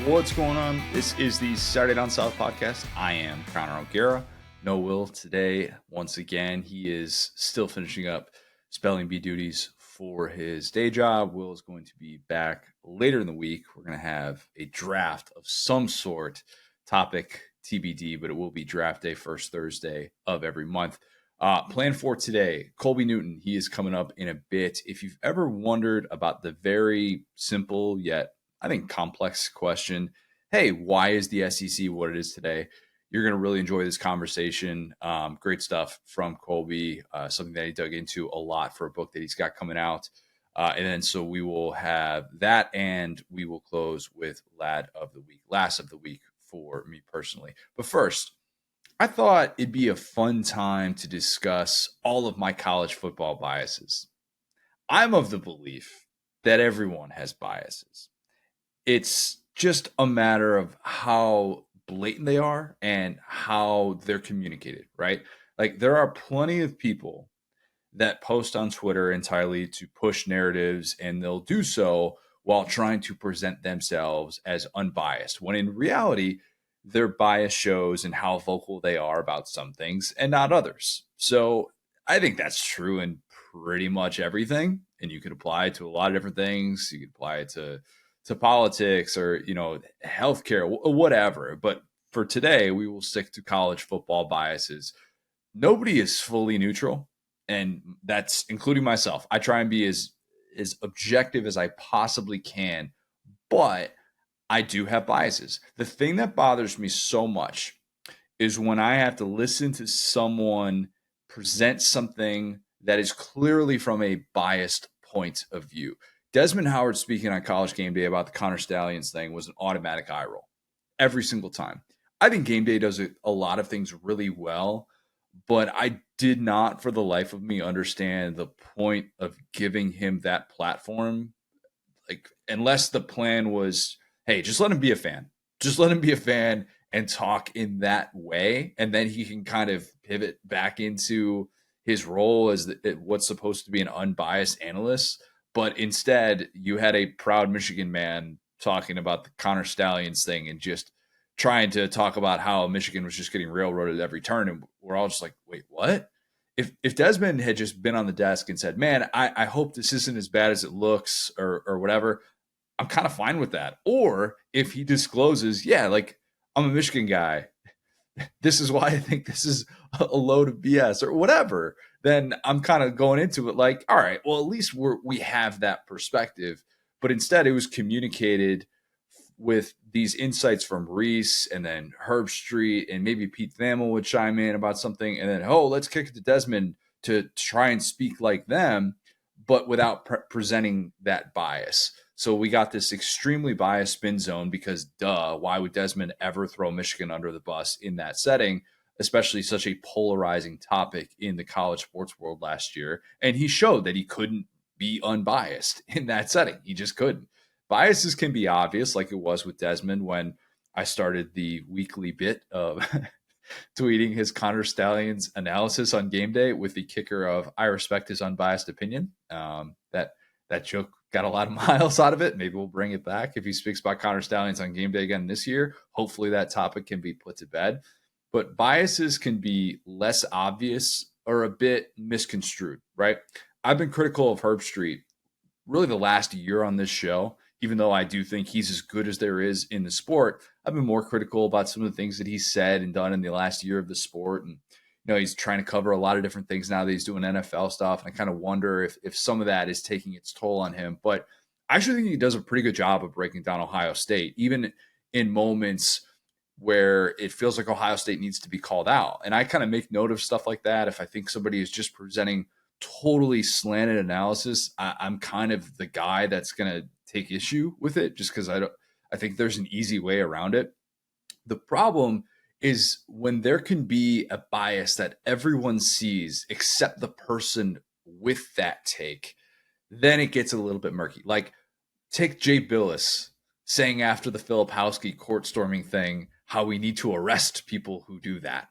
What's going on? This is the Saturday Down South podcast. I am Connor O'Gara. No Will today. Once again, he is still finishing up spelling bee duties for his day job. Will is going to be back later in the week. We're going to have a draft of some sort, topic TBD, but it will be draft day, first Thursday of every month. Plan for today, Colby Newton. He is coming up in a bit. If you've ever wondered about the very simple yet I think complex question, hey, why is the SEC what it is today? You're going to really enjoy this conversation. Great stuff from Colby, something that he dug into a lot for a book that he's got coming out. And then so we will have that, and we will close with last of the week for me personally. But first, I thought it'd be a fun time to discuss all of my college football biases. I'm of the belief that everyone has biases. It's just a matter of how blatant they are and how they're communicated, right? Like there are plenty of people that post on Twitter entirely to push narratives, and they'll do so while trying to present themselves as unbiased, when in reality, their bias shows in how vocal they are about some things and not others. So I think that's true in pretty much everything. And you could apply it to a lot of different things. You could apply it to politics or, healthcare, whatever. But for today, we will stick to college football biases. Nobody is fully neutral, and that's including myself. I try and be as objective as I possibly can, but I do have biases. The thing that bothers me so much is when I have to listen to someone present something that is clearly from a biased point of view. Desmond Howard speaking on College Game Day about the Connor Stallions thing was an automatic eye roll every single time. I think Game Day does a lot of things really well, but I did not for the life of me understand the point of giving him that platform. Like, unless the plan was, hey, just let him be a fan. Just let him be a fan and talk in that way. And then he can kind of pivot back into his role as what's supposed to be an unbiased analyst. But instead, you had a proud Michigan man talking about the Connor Stallions thing and just trying to talk about how Michigan was just getting railroaded at every turn. And we're all just like, wait, what? If Desmond had just been on the desk and said, man, I hope this isn't as bad as it looks or whatever, I'm kind of fine with that. Or if he discloses, yeah, like I'm a Michigan guy, this is why I think this is a load of BS or whatever, then I'm kind of going into it like, all right, well, at least we have that perspective. But instead, it was communicated with these insights from Reese and then Herb Street, and maybe Pete Thamel would chime in about something. And then, oh, let's kick it to Desmond to try and speak like them, but without presenting that bias. So we got this extremely biased spin zone because, why would Desmond ever throw Michigan under the bus in that setting, especially such a polarizing topic in the college sports world last year? And he showed that he couldn't be unbiased in that setting. He just couldn't. Biases can be obvious, like it was with Desmond when I started the weekly bit of tweeting his Connor Stallions analysis on Game Day with the kicker of, I respect his unbiased opinion. That joke got a lot of miles out of it. Maybe we'll bring it back if he speaks about Connor Stallions on Game Day again this year. Hopefully that topic can be put to bed. But biases can be less obvious or a bit misconstrued, right? I've been critical of Herb Street really the last year on this show, even though I do think he's as good as there is in the sport. I've been more critical about some of the things that he's said and done in the last year of the sport. And, he's trying to cover a lot of different things now that he's doing NFL stuff. And I kind of wonder if some of that is taking its toll on him. But I actually think he does a pretty good job of breaking down Ohio State, even in moments where it feels like Ohio State needs to be called out. And I kind of make note of stuff like that. If I think somebody is just presenting totally slanted analysis, I'm kind of the guy that's going to take issue with it just because I think there's an easy way around it. The problem is when there can be a bias that everyone sees except the person with that take, then it gets a little bit murky. Like, take Jay Billis saying after the Filipowski court storming thing how we need to arrest people who do that.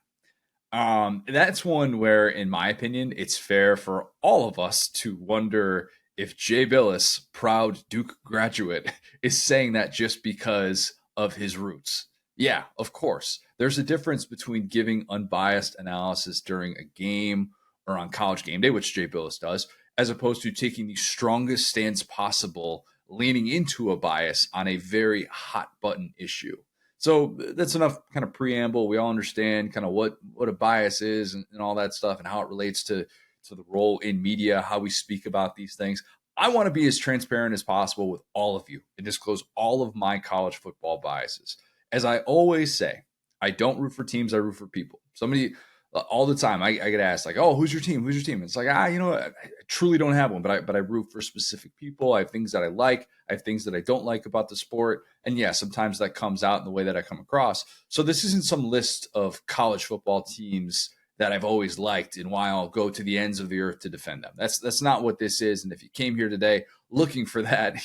That's one where, in my opinion, it's fair for all of us to wonder if Jay Billis, proud Duke graduate, is saying that just because of his roots. Yeah, of course. There's a difference between giving unbiased analysis during a game or on college game day, which Jay Billis does, as opposed to taking the strongest stance possible, leaning into a bias on a very hot button issue. So that's enough kind of preamble. We all understand kind of what a bias is and all that stuff and how it relates to the role in media, how we speak about these things. I want to be as transparent as possible with all of you and disclose all of my college football biases. As I always say, I don't root for teams, I root for people. Somebody all the time, I get asked like, "Oh, who's your team? Who's your team?" It's like, I truly don't have one, but I root for specific people. I have things that I like. I have things that I don't like about the sport, and yeah, sometimes that comes out in the way that I come across. So this isn't some list of college football teams that I've always liked and why I'll go to the ends of the earth to defend them. That's not what this is. And if you came here today looking for that,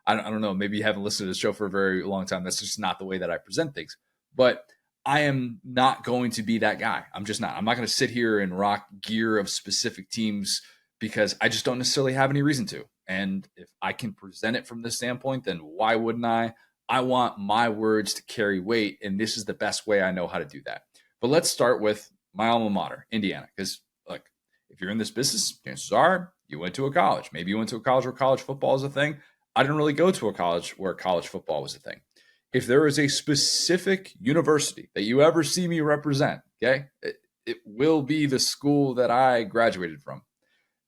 I don't know, maybe you haven't listened to the show for a very long time. That's just not the way that I present things. But I am not going to be that guy. I'm just not. I'm not going to sit here and rock gear of specific teams because I just don't necessarily have any reason to. And if I can present it from this standpoint, then why wouldn't I? I want my words to carry weight, and this is the best way I know how to do that. But let's start with my alma mater, Indiana, because look, if you're in this business, chances are you went to a college. Maybe you went to a college where college football is a thing. I didn't really go to a college where college football was a thing. If there is a specific university that you ever see me represent, okay, it will be the school that I graduated from.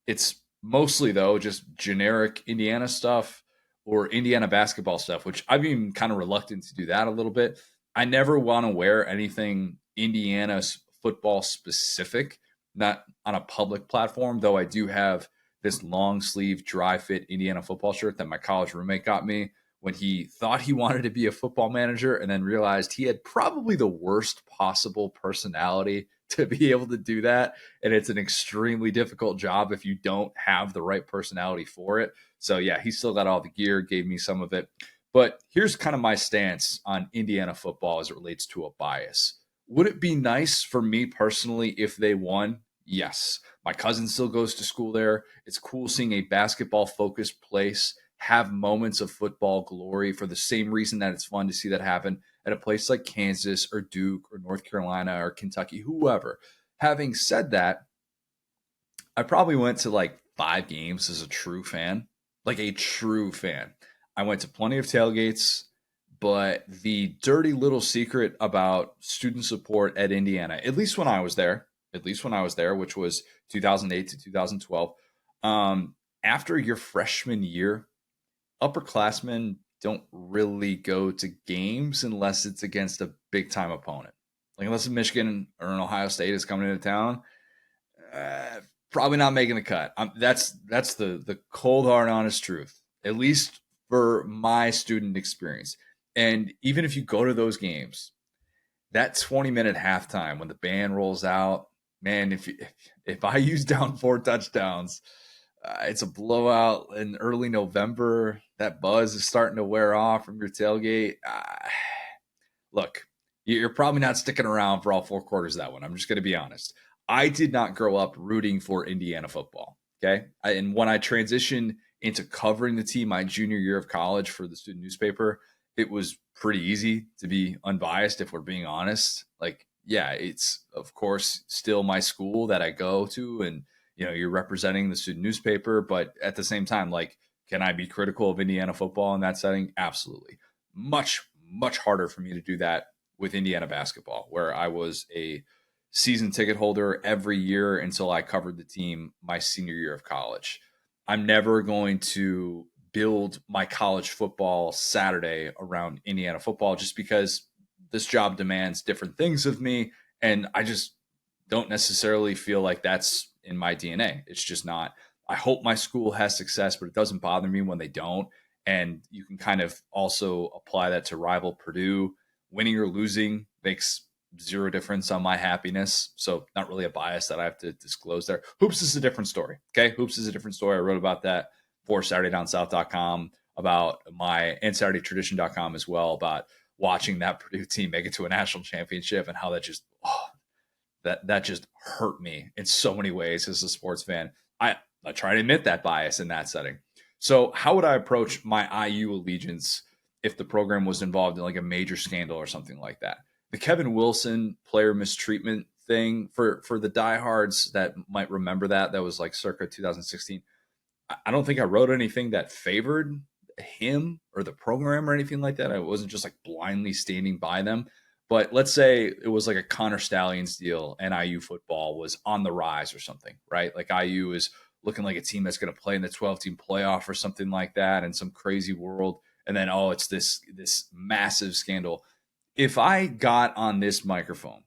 It's mostly, though, just generic Indiana stuff or Indiana basketball stuff, which I've been kind of reluctant to do that a little bit. I never want to wear anything Indiana football specific, not on a public platform, though I do have this long sleeve dry fit Indiana football shirt that my college roommate got me when he thought he wanted to be a football manager and then realized he had probably the worst possible personality to be able to do that. And it's an extremely difficult job if you don't have the right personality for it. So yeah, he still got all the gear, gave me some of it. But here's kind of my stance on Indiana football as it relates to a bias. Would it be nice for me personally if they won? Yes. My cousin still goes to school there. It's cool seeing a basketball focused place have moments of football glory for the same reason that it's fun to see that happen at a place like Kansas or Duke or North Carolina or Kentucky, whoever. Having said that, I probably went to like 5 games as a true fan, like a true fan. I went to plenty of tailgates, but the dirty little secret about student support at Indiana, at least when I was there, which was 2008 to 2012, after your freshman year, upperclassmen don't really go to games unless it's against a big time opponent. Like unless Michigan or an Ohio State is coming into town, probably not making the cut. That's the cold hard honest truth, at least for my student experience. And even if you go to those games, that 20-minute halftime when the band rolls out, man, if I use down 4 touchdowns, it's a blowout in early November. That buzz is starting to wear off from your tailgate. Look, you're probably not sticking around for all 4 quarters of that one. I'm just going to be honest. I did not grow up rooting for Indiana football. Okay. And when I transitioned into covering the team my junior year of college for the student newspaper, it was pretty easy to be unbiased if we're being honest. Like, yeah, it's of course still my school that I go to and you're representing the student newspaper, but at the same time, like, can I be critical of Indiana football in that setting? Absolutely. Much, much harder for me to do that with Indiana basketball, where I was a season ticket holder every year until I covered the team my senior year of college. I'm never going to build my college football Saturday around Indiana football just because this job demands different things of me. And I just don't necessarily feel like that's in my DNA. It's just not. I hope my school has success, but it doesn't bother me when they don't. And you can kind of also apply that to rival Purdue. Winning or losing makes zero difference on my happiness. So not really a bias that I have to disclose there. Hoops is a different story. Okay. Hoops is a different story. I wrote about that for SaturdayDownSouth.com, about and SaturdayTradition.com as well, about watching that Purdue team make it to a national championship and how that just, that just hurt me in so many ways as a sports fan. I try to admit that bias in that setting. So how would I approach my IU allegiance if the program was involved in like a major scandal or something like that. The Kevin Wilson player mistreatment thing, for the diehards that might remember that was like circa 2016. I don't think I wrote anything that favored him or the program or anything like that. I wasn't just like blindly standing by them. But let's say it was like a Connor Stallions deal and IU football was on the rise or something, right? Like IU is looking like a team that's going to play in the 12-team playoff or something like that in some crazy world. And then, oh, it's this massive scandal. If I got on this microphone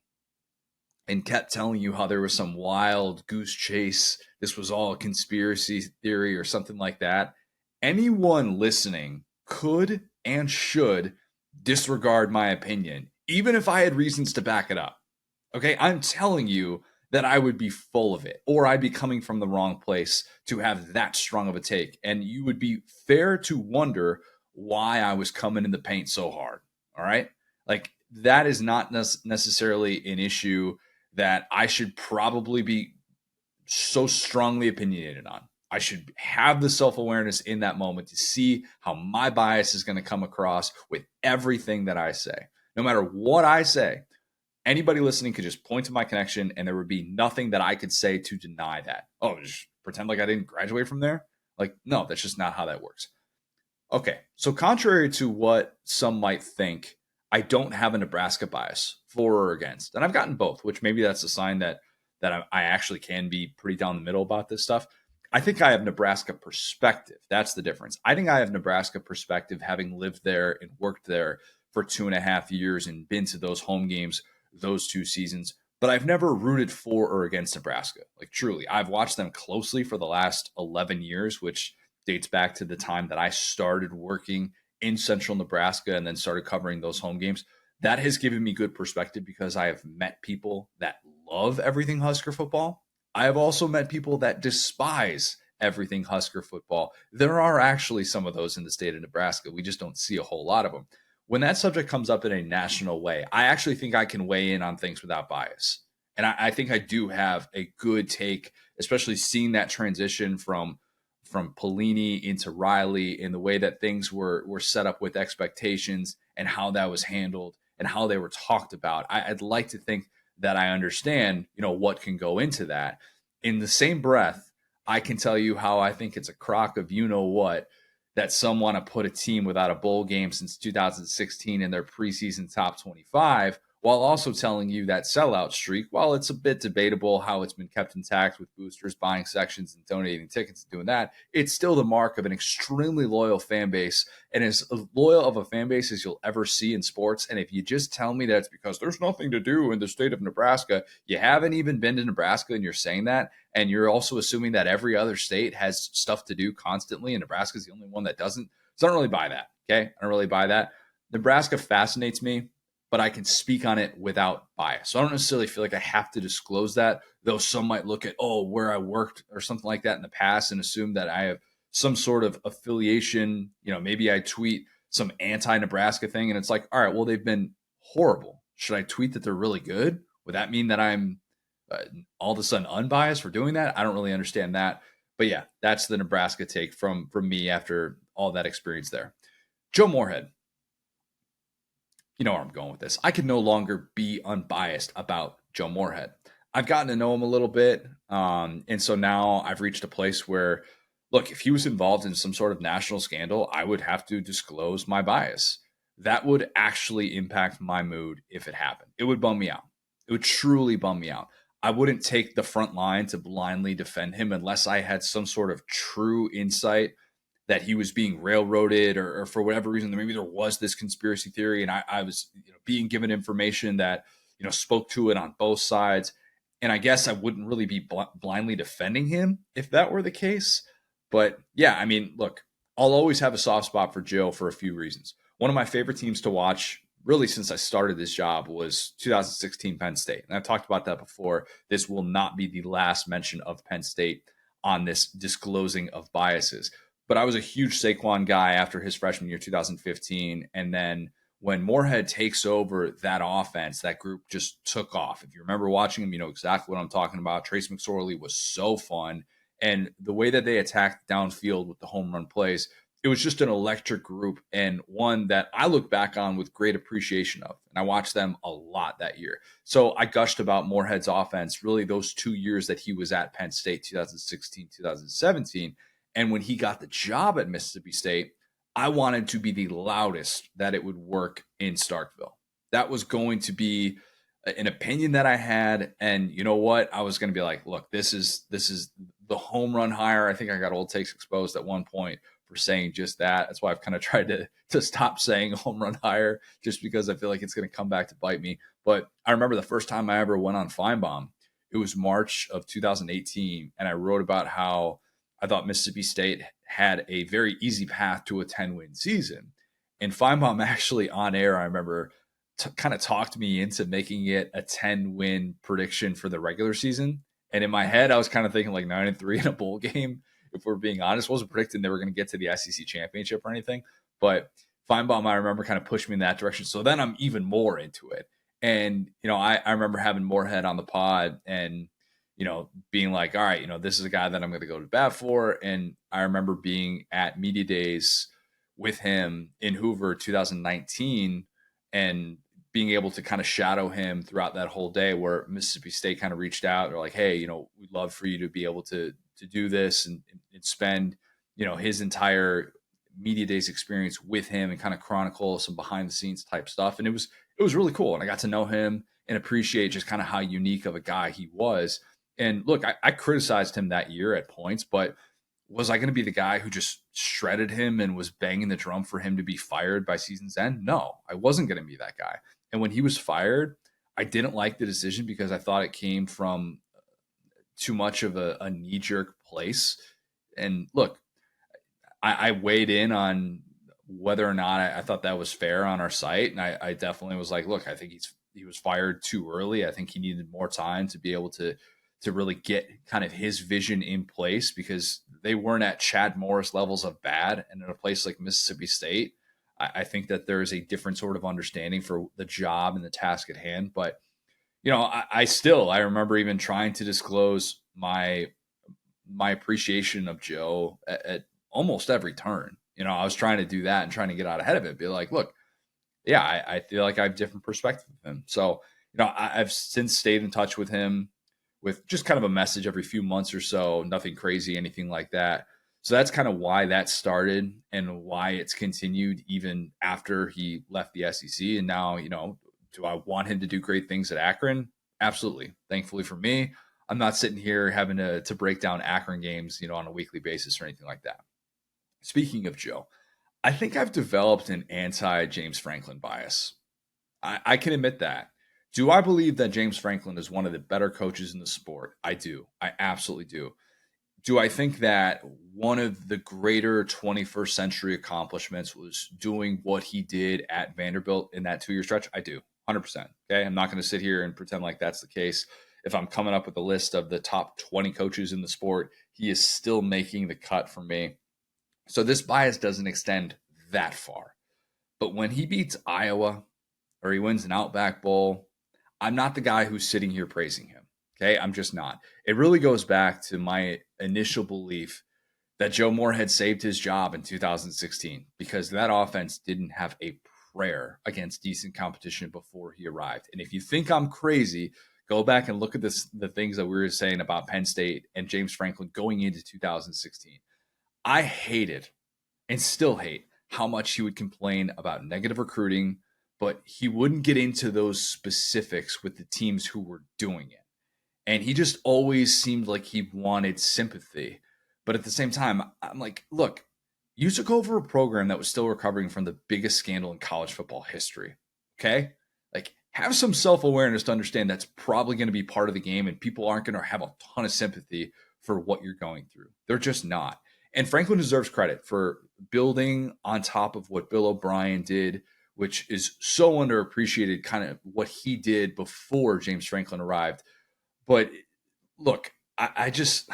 and kept telling you how there was some wild goose chase, this was all a conspiracy theory or something like that, anyone listening could and should disregard my opinion, even if I had reasons to back it up. Okay, I'm telling you that I would be full of it, or I'd be coming from the wrong place to have that strong of a take. And you would be fair to wonder why I was coming in the paint so hard. All right. Like, that is not necessarily an issue that I should probably be so strongly opinionated on. I should have the self-awareness in that moment to see how my bias is going to come across with everything that I say. No matter what I say, anybody listening could just point to my connection and there would be nothing that I could say to deny that. Oh, just pretend like I didn't graduate from there? Like, no, that's just not how that works. Okay, so contrary to what some might think, I don't have a Nebraska bias for or against. And I've gotten both, which maybe that's a sign that I actually can be pretty down the middle about this stuff. I think I have Nebraska perspective. That's the difference. I think I have Nebraska perspective, having lived there and worked there for 2.5 years and been to those home games those 2 seasons. But I've never rooted for or against Nebraska. Like, truly, I've watched them closely for the last 11 years, which dates back to the time that I started working in central Nebraska and then started covering those home games. That has given me good perspective because I have met people that love everything Husker football. I have also met people that despise everything Husker football. There are actually some of those in the state of Nebraska. We just don't see a whole lot of them. When that subject comes up in a national way, I actually think I can weigh in on things without bias. And I think I do have a good take, especially seeing that transition from Pelini into Riley and the way that things were set up with expectations and how that was handled and how they were talked about. I'd like to think that I understand, what can go into that. In the same breath, I can tell you how I think it's a crock of what that some want to put a team without a bowl game since 2016 in their preseason top 25, while also telling you that sellout streak, while it's a bit debatable how it's been kept intact with boosters buying sections and donating tickets and doing that, it's still the mark of an extremely loyal fan base and as loyal of a fan base as you'll ever see in sports. And if you just tell me that it's because there's nothing to do in the state of Nebraska, you haven't even been to Nebraska and you're saying that, and you're also assuming that every other state has stuff to do constantly and Nebraska is the only one that doesn't. So I don't really buy that. Okay. I don't really buy that. Nebraska fascinates me, but I can speak on it without bias. So I don't necessarily feel like I have to disclose that, though some might look at, where I worked or something like that in the past and assume that I have some sort of affiliation. Maybe I tweet some anti-Nebraska thing and it's like, all right, well, they've been horrible. Should I tweet that they're really good? Would that mean that I'm all of a sudden unbiased for doing that? I don't really understand that. But yeah, that's the Nebraska take from me after all that experience there. Joe Moorhead. You know where I'm going with this. I can no longer be unbiased about Joe Moorhead. I've gotten to know him a little bit. And so now I've reached a place where, look, if he was involved in some sort of national scandal, I would have to disclose my bias. That would actually impact my mood if it happened. It would bum me out. It would truly bum me out. I wouldn't take the front line to blindly defend him unless I had some sort of true insight that he was being railroaded or for whatever reason, maybe there was this conspiracy theory and I was being given information that, spoke to it on both sides. And I guess I wouldn't really be blindly defending him if that were the case. But yeah, I mean, look, I'll always have a soft spot for Joe for a few reasons. One of my favorite teams to watch really since I started this job was 2016 Penn State. And I've talked about that before. This will not be the last mention of Penn State on this disclosing of biases. But I was a huge Saquon guy after his freshman year, 2015. And then when Moorhead takes over that offense, that group just took off. If you remember watching him, you know exactly what I'm talking about. Trace McSorley was so fun. And the way that they attacked downfield with the home run plays, it was just an electric group, and one that I look back on with great appreciation of. And I watched them a lot that year. So I gushed about Moorhead's offense really those 2 years that he was at Penn State, 2016, 2017. And when he got the job at Mississippi State, I wanted to be the loudest that it would work in Starkville. That was going to be an opinion that I had. And you know what? I was going to be like, look, this is the home run hire. I think I got old takes exposed at one point for saying just that. That's why I've kind of tried to stop saying home run hire, just because I feel like it's going to come back to bite me. But I remember the first time I ever went on Feinbaum, it was March of 2018. And I wrote about how I thought Mississippi State had a very easy path to a 10-win season. And Feinbaum actually on air, I remember, kind of talked me into making it a 10-win prediction for the regular season. And in my head, I was kind of thinking like 9-3 in a bowl game. If we're being honest, wasn't predicting they were going to get to the SEC championship or anything. But Feinbaum, I remember, kind of pushed me in that direction. So then I'm even more into it. And, I remember having Moorhead on the pod and, being like, all right, this is a guy that I'm going to go to bat for. And I remember being at media days with him in Hoover 2019 and being able to kind of shadow him throughout that whole day, where Mississippi State kind of reached out. They're like, hey, we'd love for you to be able to do this and spend, his entire media days experience with him and kind of chronicle some behind the scenes type stuff. And it was really cool. And I got to know him and appreciate just kind of how unique of a guy he was. And look, I criticized him that year at points, but was I going to be the guy who just shredded him and was banging the drum for him to be fired by season's end? No, I wasn't going to be that guy. And when he was fired, I didn't like the decision because I thought it came from too much of a knee-jerk place. And look, I weighed in on whether or not I thought that was fair on our site. And I definitely was like, look, I think he was fired too early. I think he needed more time to be able to really get kind of his vision in place, because they weren't at Chad Morris levels of bad. And in a place like Mississippi State, I think that there is a different sort of understanding for the job and the task at hand. But, I remember even trying to disclose my appreciation of Joe at almost every turn. I was trying to do that and trying to get out ahead of it. Be like, look, yeah, I feel like I have a different perspective of him. So, I've since stayed in touch with him with just kind of a message every few months or so, nothing crazy, anything like that. So that's kind of why that started and why it's continued even after he left the SEC. And now, do I want him to do great things at Akron? Absolutely. Thankfully for me, I'm not sitting here having to break down Akron games, on a weekly basis or anything like that. Speaking of Joe, I think I've developed an anti-James Franklin bias. I can admit that. Do I believe that James Franklin is one of the better coaches in the sport? I do. I absolutely do. Do I think that one of the greater 21st century accomplishments was doing what he did at Vanderbilt in that 2-year stretch? I do. 100%. Okay. I'm not going to sit here and pretend like that's the case. If I'm coming up with a list of the top 20 coaches in the sport, he is still making the cut for me. So this bias doesn't extend that far. But when he beats Iowa or he wins an Outback Bowl, I'm not the guy who's sitting here praising him. Okay. I'm just not. It really goes back to my initial belief that Joe Moorhead saved his job in 2016 because that offense didn't have a prayer against decent competition before he arrived. And if you think I'm crazy, go back and look at the things that we were saying about Penn State and James Franklin going into 2016. I hated and still hate how much he would complain about negative recruiting, but he wouldn't get into those specifics with the teams who were doing it. And he just always seemed like he wanted sympathy. But at the same time, I'm like, look, you took over a program that was still recovering from the biggest scandal in college football history. Okay? Like, have some self-awareness to understand that's probably going to be part of the game, and people aren't going to have a ton of sympathy for what you're going through. They're just not. And Franklin deserves credit for building on top of what Bill O'Brien did, which is so underappreciated, kind of what he did before James Franklin arrived. But look, I just,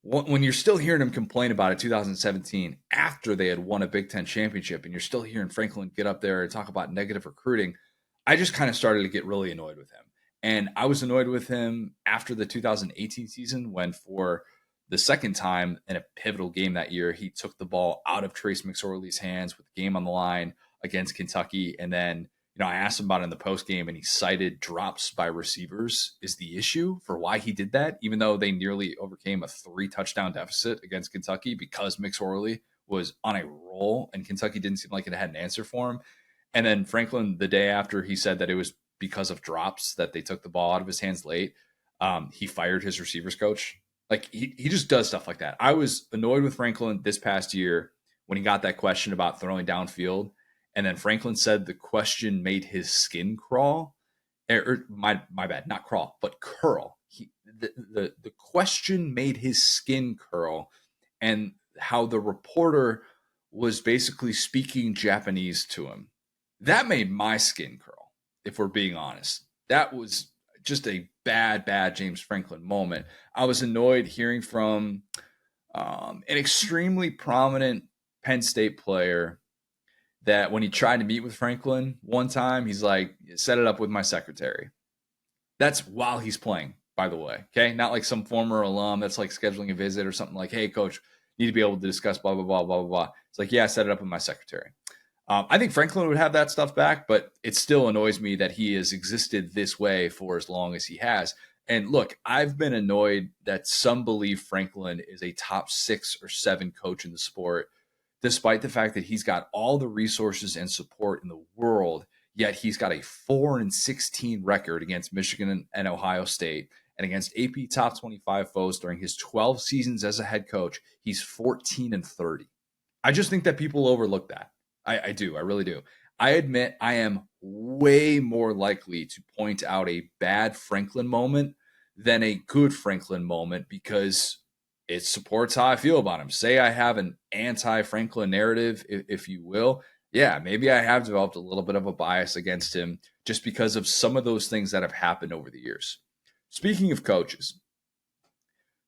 when you're still hearing him complain about it 2017 after they had won a Big Ten championship, and you're still hearing Franklin get up there and talk about negative recruiting, I just kind of started to get really annoyed with him. And I was annoyed with him after the 2018 season when for the second time in a pivotal game that year, he took the ball out of Trace McSorley's hands with the game on the line against Kentucky. And then, I asked him about it in the post game, and he cited drops by receivers is the issue for why he did that, even though they nearly overcame a 3-touchdown deficit against Kentucky because McSorley was on a roll and Kentucky didn't seem like it had an answer for him. And then Franklin, the day after, he said that it was because of drops that they took the ball out of his hands late. He fired his receivers coach. Like he just does stuff like that. I was annoyed with Franklin this past year when he got that question about throwing downfield. And then Franklin said the question made his skin crawl. My bad, not crawl, but curl. The question made his skin curl, and how the reporter was basically speaking Japanese to him. That made my skin curl, if we're being honest. That was just a bad James Franklin moment. I was annoyed hearing from an extremely prominent Penn State player that when he tried to meet with Franklin one time, he's like, set it up with my secretary. That's while he's playing, by the way. Okay. Not like some former alum that's like scheduling a visit or something like, hey, coach, need to be able to discuss blah, blah, blah, blah, blah, blah. It's like, yeah, set it up with my secretary. I think Franklin would have that stuff back, but it still annoys me that he has existed this way for as long as he has. And look, I've been annoyed that some believe Franklin is a top 6 or 7 coach in the sport, despite the fact that he's got all the resources and support in the world, yet he's got a 4-16 record against Michigan and Ohio State, and against AP top 25 foes during his 12 seasons as a head coach, he's 14-30. I just think that people overlook that. I do. I really do. I admit I am way more likely to point out a bad Franklin moment than a good Franklin moment because it supports how I feel about him. Say I have an anti-Franklin narrative, if you will. Yeah, maybe I have developed a little bit of a bias against him just because of some of those things that have happened over the years. Speaking of coaches,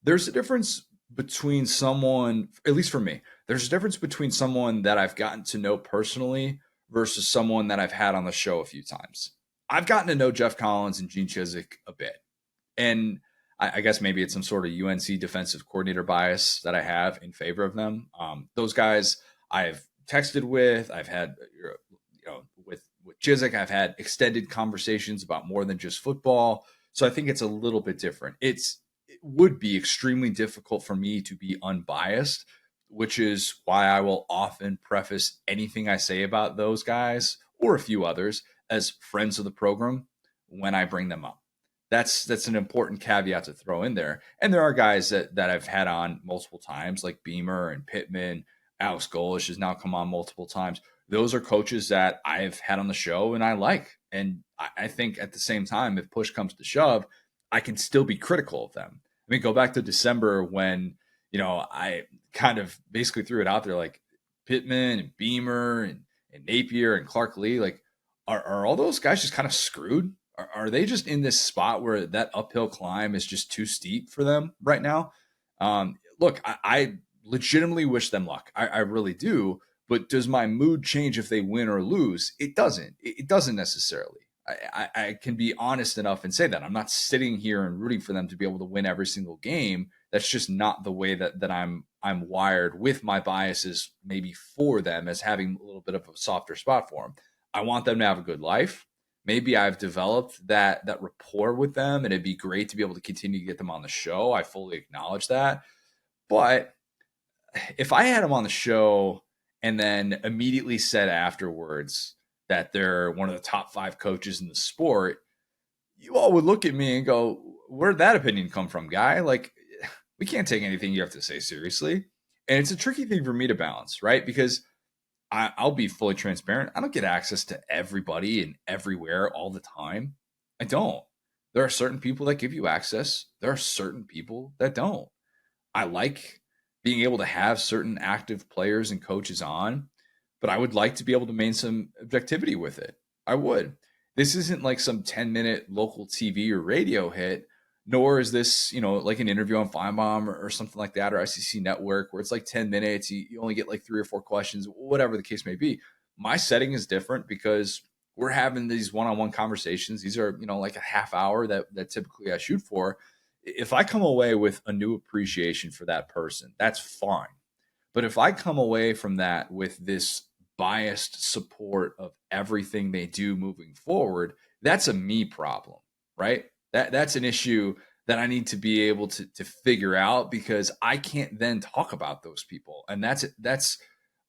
there's a difference between someone, at least for me, there's a difference between someone that I've gotten to know personally versus someone that I've had on the show a few times. I've gotten to know Jeff Collins and Gene Chizik a bit. And I guess maybe it's some sort of UNC defensive coordinator bias that I have in favor of them. Those guys I've texted with, I've had, with Chizik, I've had extended conversations about more than just football. So I think it's a little bit different. It would be extremely difficult for me to be unbiased, which is why I will often preface anything I say about those guys or a few others as friends of the program when I bring them up. That's an important caveat to throw in there. And there are guys that I've had on multiple times, like Beamer and Pittman. Alex Golish has now come on multiple times. Those are coaches that I've had on the show and I like. And I think at the same time, if push comes to shove, I can still be critical of them. I mean, go back to December when, I kind of basically threw it out there like Pittman and Beamer and Napier and Clark Lee. Like, are all those guys just kind of screwed? Are they just in this spot where that uphill climb is just too steep for them right now? Look, I legitimately wish them luck. I really do. But does my mood change if they win or lose? It doesn't. It doesn't necessarily. I can be honest enough and say that. I'm not sitting here and rooting for them to be able to win every single game. That's just not the way that I'm wired with my biases maybe for them as having a little bit of a softer spot for them. I want them to have a good life. Maybe I've developed that rapport with them, and it'd be great to be able to continue to get them on the show. I fully acknowledge that. But if I had them on the show and then immediately said afterwards that they're one of the top 5 coaches in the sport, you all would look at me and go, where'd that opinion come from, guy? Like, we can't take anything you have to say seriously. And it's a tricky thing for me to balance, right? Because I'll be fully transparent. I don't get access to everybody and everywhere all the time. I don't. There are certain people that give you access. There are certain people that don't. I like being able to have certain active players and coaches on, but I would like to be able to maintain some objectivity with it. I would. This isn't like some 10-minute local TV or radio hit, nor is this, like an interview on Feinbaum or something like that, or SEC Network, where it's like 10 minutes. You only get like 3 or 4 questions, whatever the case may be. My setting is different because we're having these one-on-one conversations. These are, like a half hour that typically I shoot for. If I come away with a new appreciation for that person, that's fine. But if I come away from that with this biased support of everything they do moving forward, that's a me problem, right? That's an issue that I need to be able to figure out, because I can't then talk about those people. And that's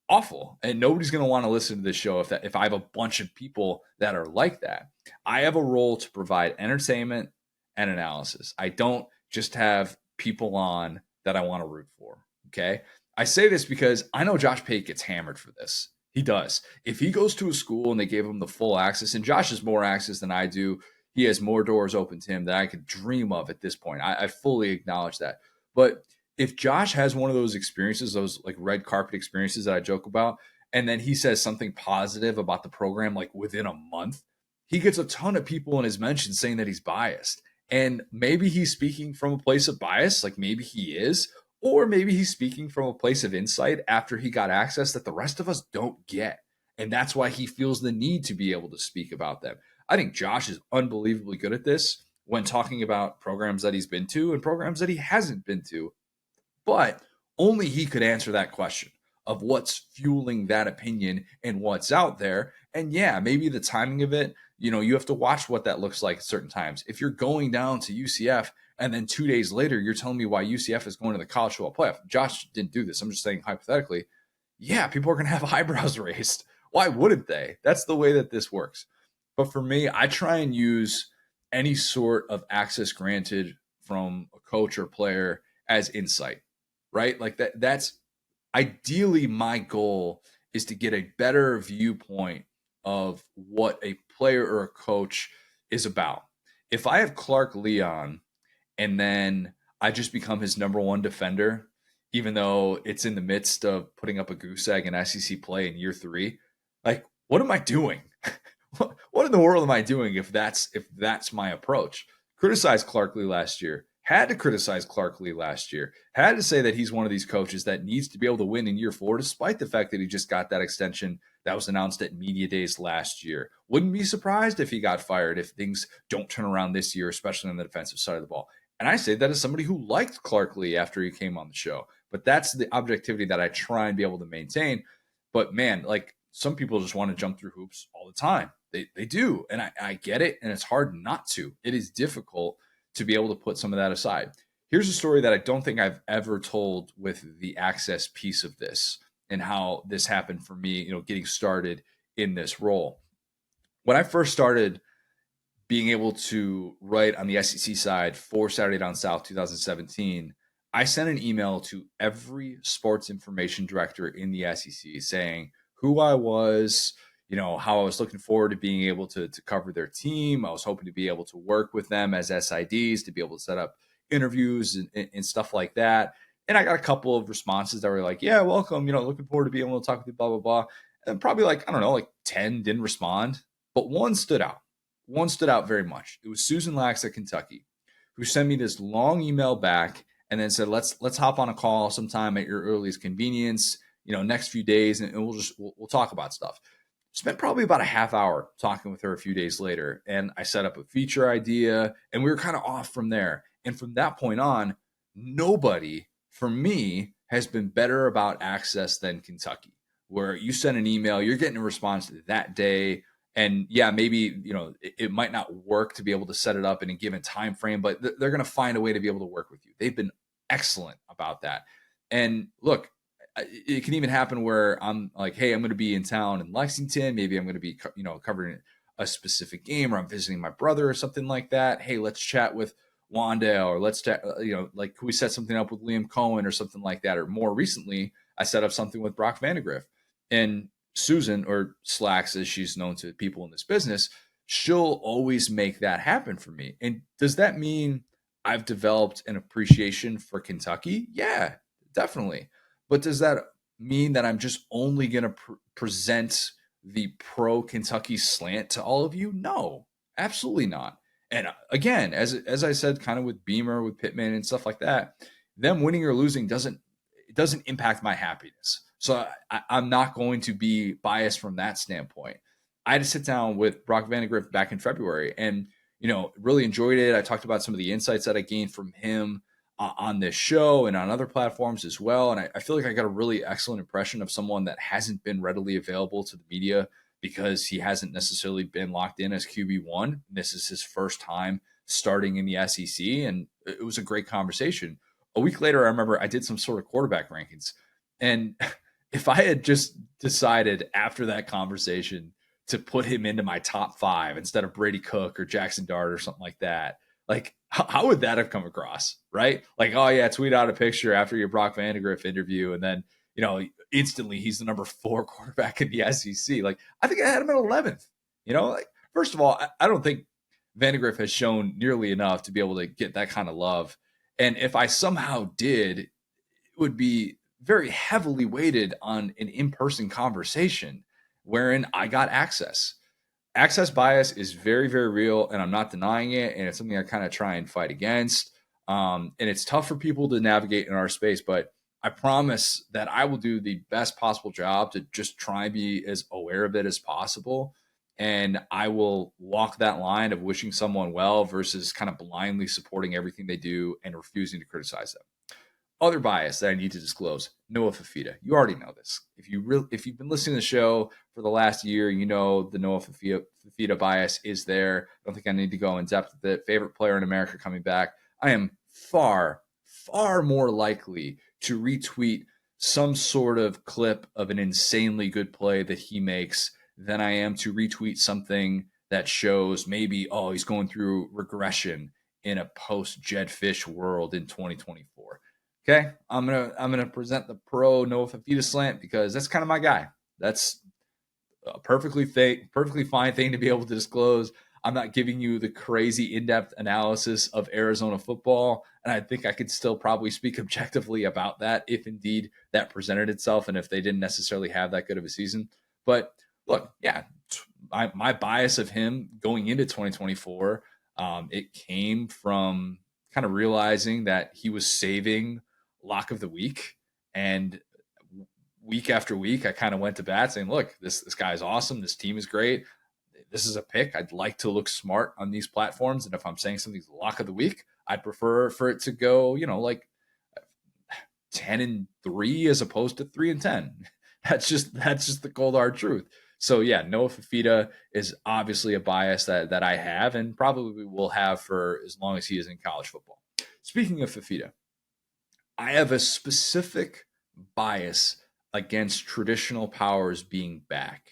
awful. And nobody's going to want to listen to this show if I have a bunch of people that are like that. I have a role to provide entertainment and analysis. I don't just have people on that I want to root for. Okay. I say this because I know Josh Pate gets hammered for this. He does. If he goes to a school and they gave him the full access, and Josh has more access than I do, he has more doors open to him than I could dream of at this point. I fully acknowledge that. But if Josh has one of those experiences, those like red carpet experiences that I joke about, and then he says something positive about the program like within a month, he gets a ton of people in his mentions saying that he's biased. And maybe he's speaking from a place of bias, like maybe he is, or maybe he's speaking from a place of insight after he got access that the rest of us don't get. And that's why he feels the need to be able to speak about them. I think Josh is unbelievably good at this when talking about programs that he's been to and programs that he hasn't been to. But only he could answer that question of what's fueling that opinion and what's out there. And yeah, maybe the timing of it, you have to watch what that looks like at certain times. If you're going down to UCF and then 2 days later, you're telling me why UCF is going to the college football playoff. Josh didn't do this. I'm just saying hypothetically, yeah, people are going to have eyebrows raised. Why wouldn't they? That's the way that this works. But for me, I try and use any sort of access granted from a coach or player as insight, right? Like that's ideally my goal, is to get a better viewpoint of what a player or a coach is about. If I have Clark Leon and then I just become his number one defender, even though it's in the midst of putting up a goose egg in SEC play in year 3, like what am I doing? What in the world am I doing if that's my approach? Criticized Clark Lee last year. Had to criticize Clark Lee last year. Had to say that he's one of these coaches that needs to be able to win in year 4, despite the fact that he just got that extension that was announced at media days last year. Wouldn't be surprised if he got fired if things don't turn around this year, especially on the defensive side of the ball. And I say that as somebody who liked Clark Lee after he came on the show. But that's the objectivity that I try and be able to maintain. But man, like some people just want to jump through hoops all the time. They do. And I get it. And it's hard not to. It is difficult to be able to put some of that aside. Here's a story that I don't think I've ever told with the access piece of this and how this happened for me, getting started in this role. When I first started being able to write on the SEC side for Saturday Down South 2017, I sent an email to every sports information director in the SEC saying who I was, how I was looking forward to being able to cover their team. I was hoping to be able to work with them as SIDs, to be able to set up interviews and stuff like that. And I got a couple of responses that were like, yeah, welcome, looking forward to being able to talk with you, blah, blah, blah. And probably like 10 didn't respond, but one stood out. One stood out very much. It was Susan Lax at Kentucky, who sent me this long email back and then said, let's hop on a call sometime at your earliest convenience, next few days, and we'll talk about stuff. Spent probably about a half hour talking with her a few days later, and I set up a feature idea, and we were kind of off from there. And from that point on, nobody, for me, has been better about access than Kentucky, where you send an email, you're getting a response that day. And yeah, maybe, it might not work to be able to set it up in a given time frame, but they're going to find a way to be able to work with you. They've been excellent about that. And look, it can even happen where I'm like, hey, I'm going to be in town in Lexington. Maybe I'm going to be, covering a specific game, or I'm visiting my brother or something like that. Hey, let's chat with Wandale, or let's chat, like, could we set something up with Liam Cohen or something like that? Or more recently, I set up something with Brock Vandegrift. And Susan, or Slacks as she's known to people in this business, she'll always make that happen for me. And does that mean I've developed an appreciation for Kentucky? Yeah, definitely. But does that mean that I'm just only going to present the pro Kentucky slant to all of you? No, absolutely not. And again, as I said, kind of with Beamer, with Pittman and stuff like that, them winning or losing doesn't impact my happiness. So I'm not going to be biased from that standpoint. I had to sit down with Brock Vandegrift back in February, and really enjoyed it. I talked about some of the insights that I gained from him on this show and on other platforms as well. And I feel like I got a really excellent impression of someone that hasn't been readily available to the media because he hasn't necessarily been locked in as QB1. This is his first time starting in the SEC, and it was a great conversation. A week later, I remember I did some sort of quarterback rankings. And if I had just decided after that conversation to put him into my top 5 instead of Brady Cook or Jackson Dart or something like that, like how would that have come across, right? Like, oh yeah, tweet out a picture after your Brock Vandagriff interview, and then instantly he's the number 4 quarterback in the SEC. Like, I think I had him at 11th. Like, first of all, I don't think Vandagriff has shown nearly enough to be able to get that kind of love. And if I somehow did, it would be very heavily weighted on an in-person conversation wherein I got access. Access bias is very, very real, and I'm not denying it. And it's something I kind of try and fight against. And it's tough for people to navigate in our space, but I promise that I will do the best possible job to just try and be as aware of it as possible. And I will walk that line of wishing someone well versus kind of blindly supporting everything they do and refusing to criticize them. Other bias that I need to disclose: Noah Fafita. You already know this. If you've been listening to the show for the last year, the Noah Fafita bias is there. I don't think I need to go in depth with it. Favorite player in America coming back. I am far, far more likely to retweet some sort of clip of an insanely good play that he makes than I am to retweet something that shows maybe, oh, he's going through regression in a post-Jed Fish world in 2024. Okay, I'm gonna present the pro Noah Fafita slant because that's kind of my guy. That's a perfectly fine thing to be able to disclose. I'm not giving you the crazy in-depth analysis of Arizona football, and I think I could still probably speak objectively about that if indeed that presented itself and if they didn't necessarily have that good of a season. But look, yeah, my bias of him going into 2024, it came from kind of realizing that he was saving lock of the week, and week after week I kind of went to bat saying, look, this guy is awesome, this team is great, this is a pick. I'd like to look smart on these platforms, and if I'm saying something's lock of the week, I'd prefer for it to go like 10-3 as opposed to 3-10. That's just the cold hard truth. So yeah, Noah Fafita is obviously a bias that I have and probably will have for as long as he is in college football. Speaking of Fafita, I have a specific bias against traditional powers being back.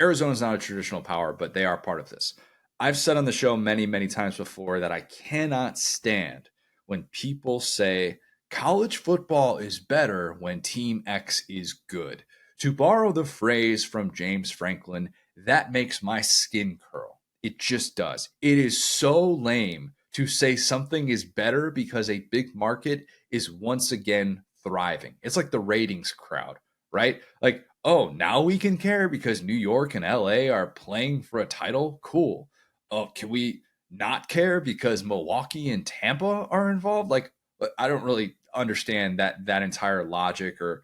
Arizona's not a traditional power, but they are part of this. I've said on the show many, many times before that I cannot stand when people say college football is better when Team X is good. To borrow the phrase from James Franklin, that makes my skin curl. It just does. It is so lame to say something is better because a big market is once again thriving. It's like the ratings crowd, right? Like, oh, now we can care because New York and LA are playing for a title? Cool. Oh, can we not care because Milwaukee and Tampa are involved? Like, I don't really understand that entire logic or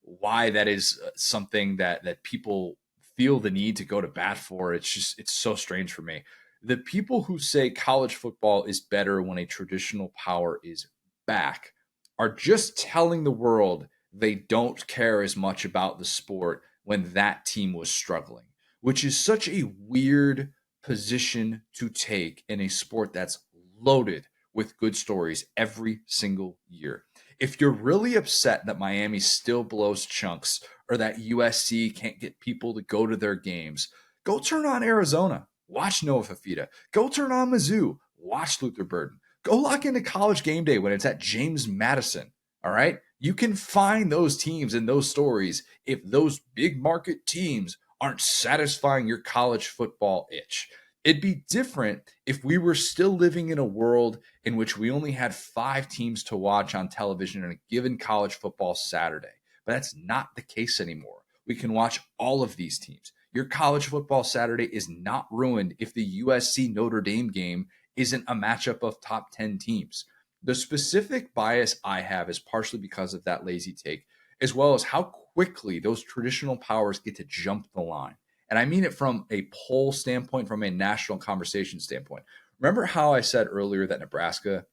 why that is something that people feel the need to go to bat for. It's so strange for me. The people who say college football is better when a traditional power is back are just telling the world they don't care as much about the sport when that team was struggling, which is such a weird position to take in a sport that's loaded with good stories every single year. If you're really upset that Miami still blows chunks or that USC can't get people to go to their games, go turn on Arizona. Watch Noah Fafita. Go turn on Mizzou. Watch Luther Burden. Go lock into College Game Day when it's at James Madison. All right? You can find those teams and those stories if those big market teams aren't satisfying your college football itch. It'd be different if we were still living in a world in which we only had 5 teams to watch on television on a given college football Saturday. But that's not the case anymore. We can watch all of these teams. Your college football Saturday is not ruined if the USC Notre Dame game isn't a matchup of top 10 teams. The specific bias I have is partially because of that lazy take, as well as how quickly those traditional powers get to jump the line. And I mean it from a poll standpoint, from a national conversation standpoint. Remember how I said earlier that Nebraska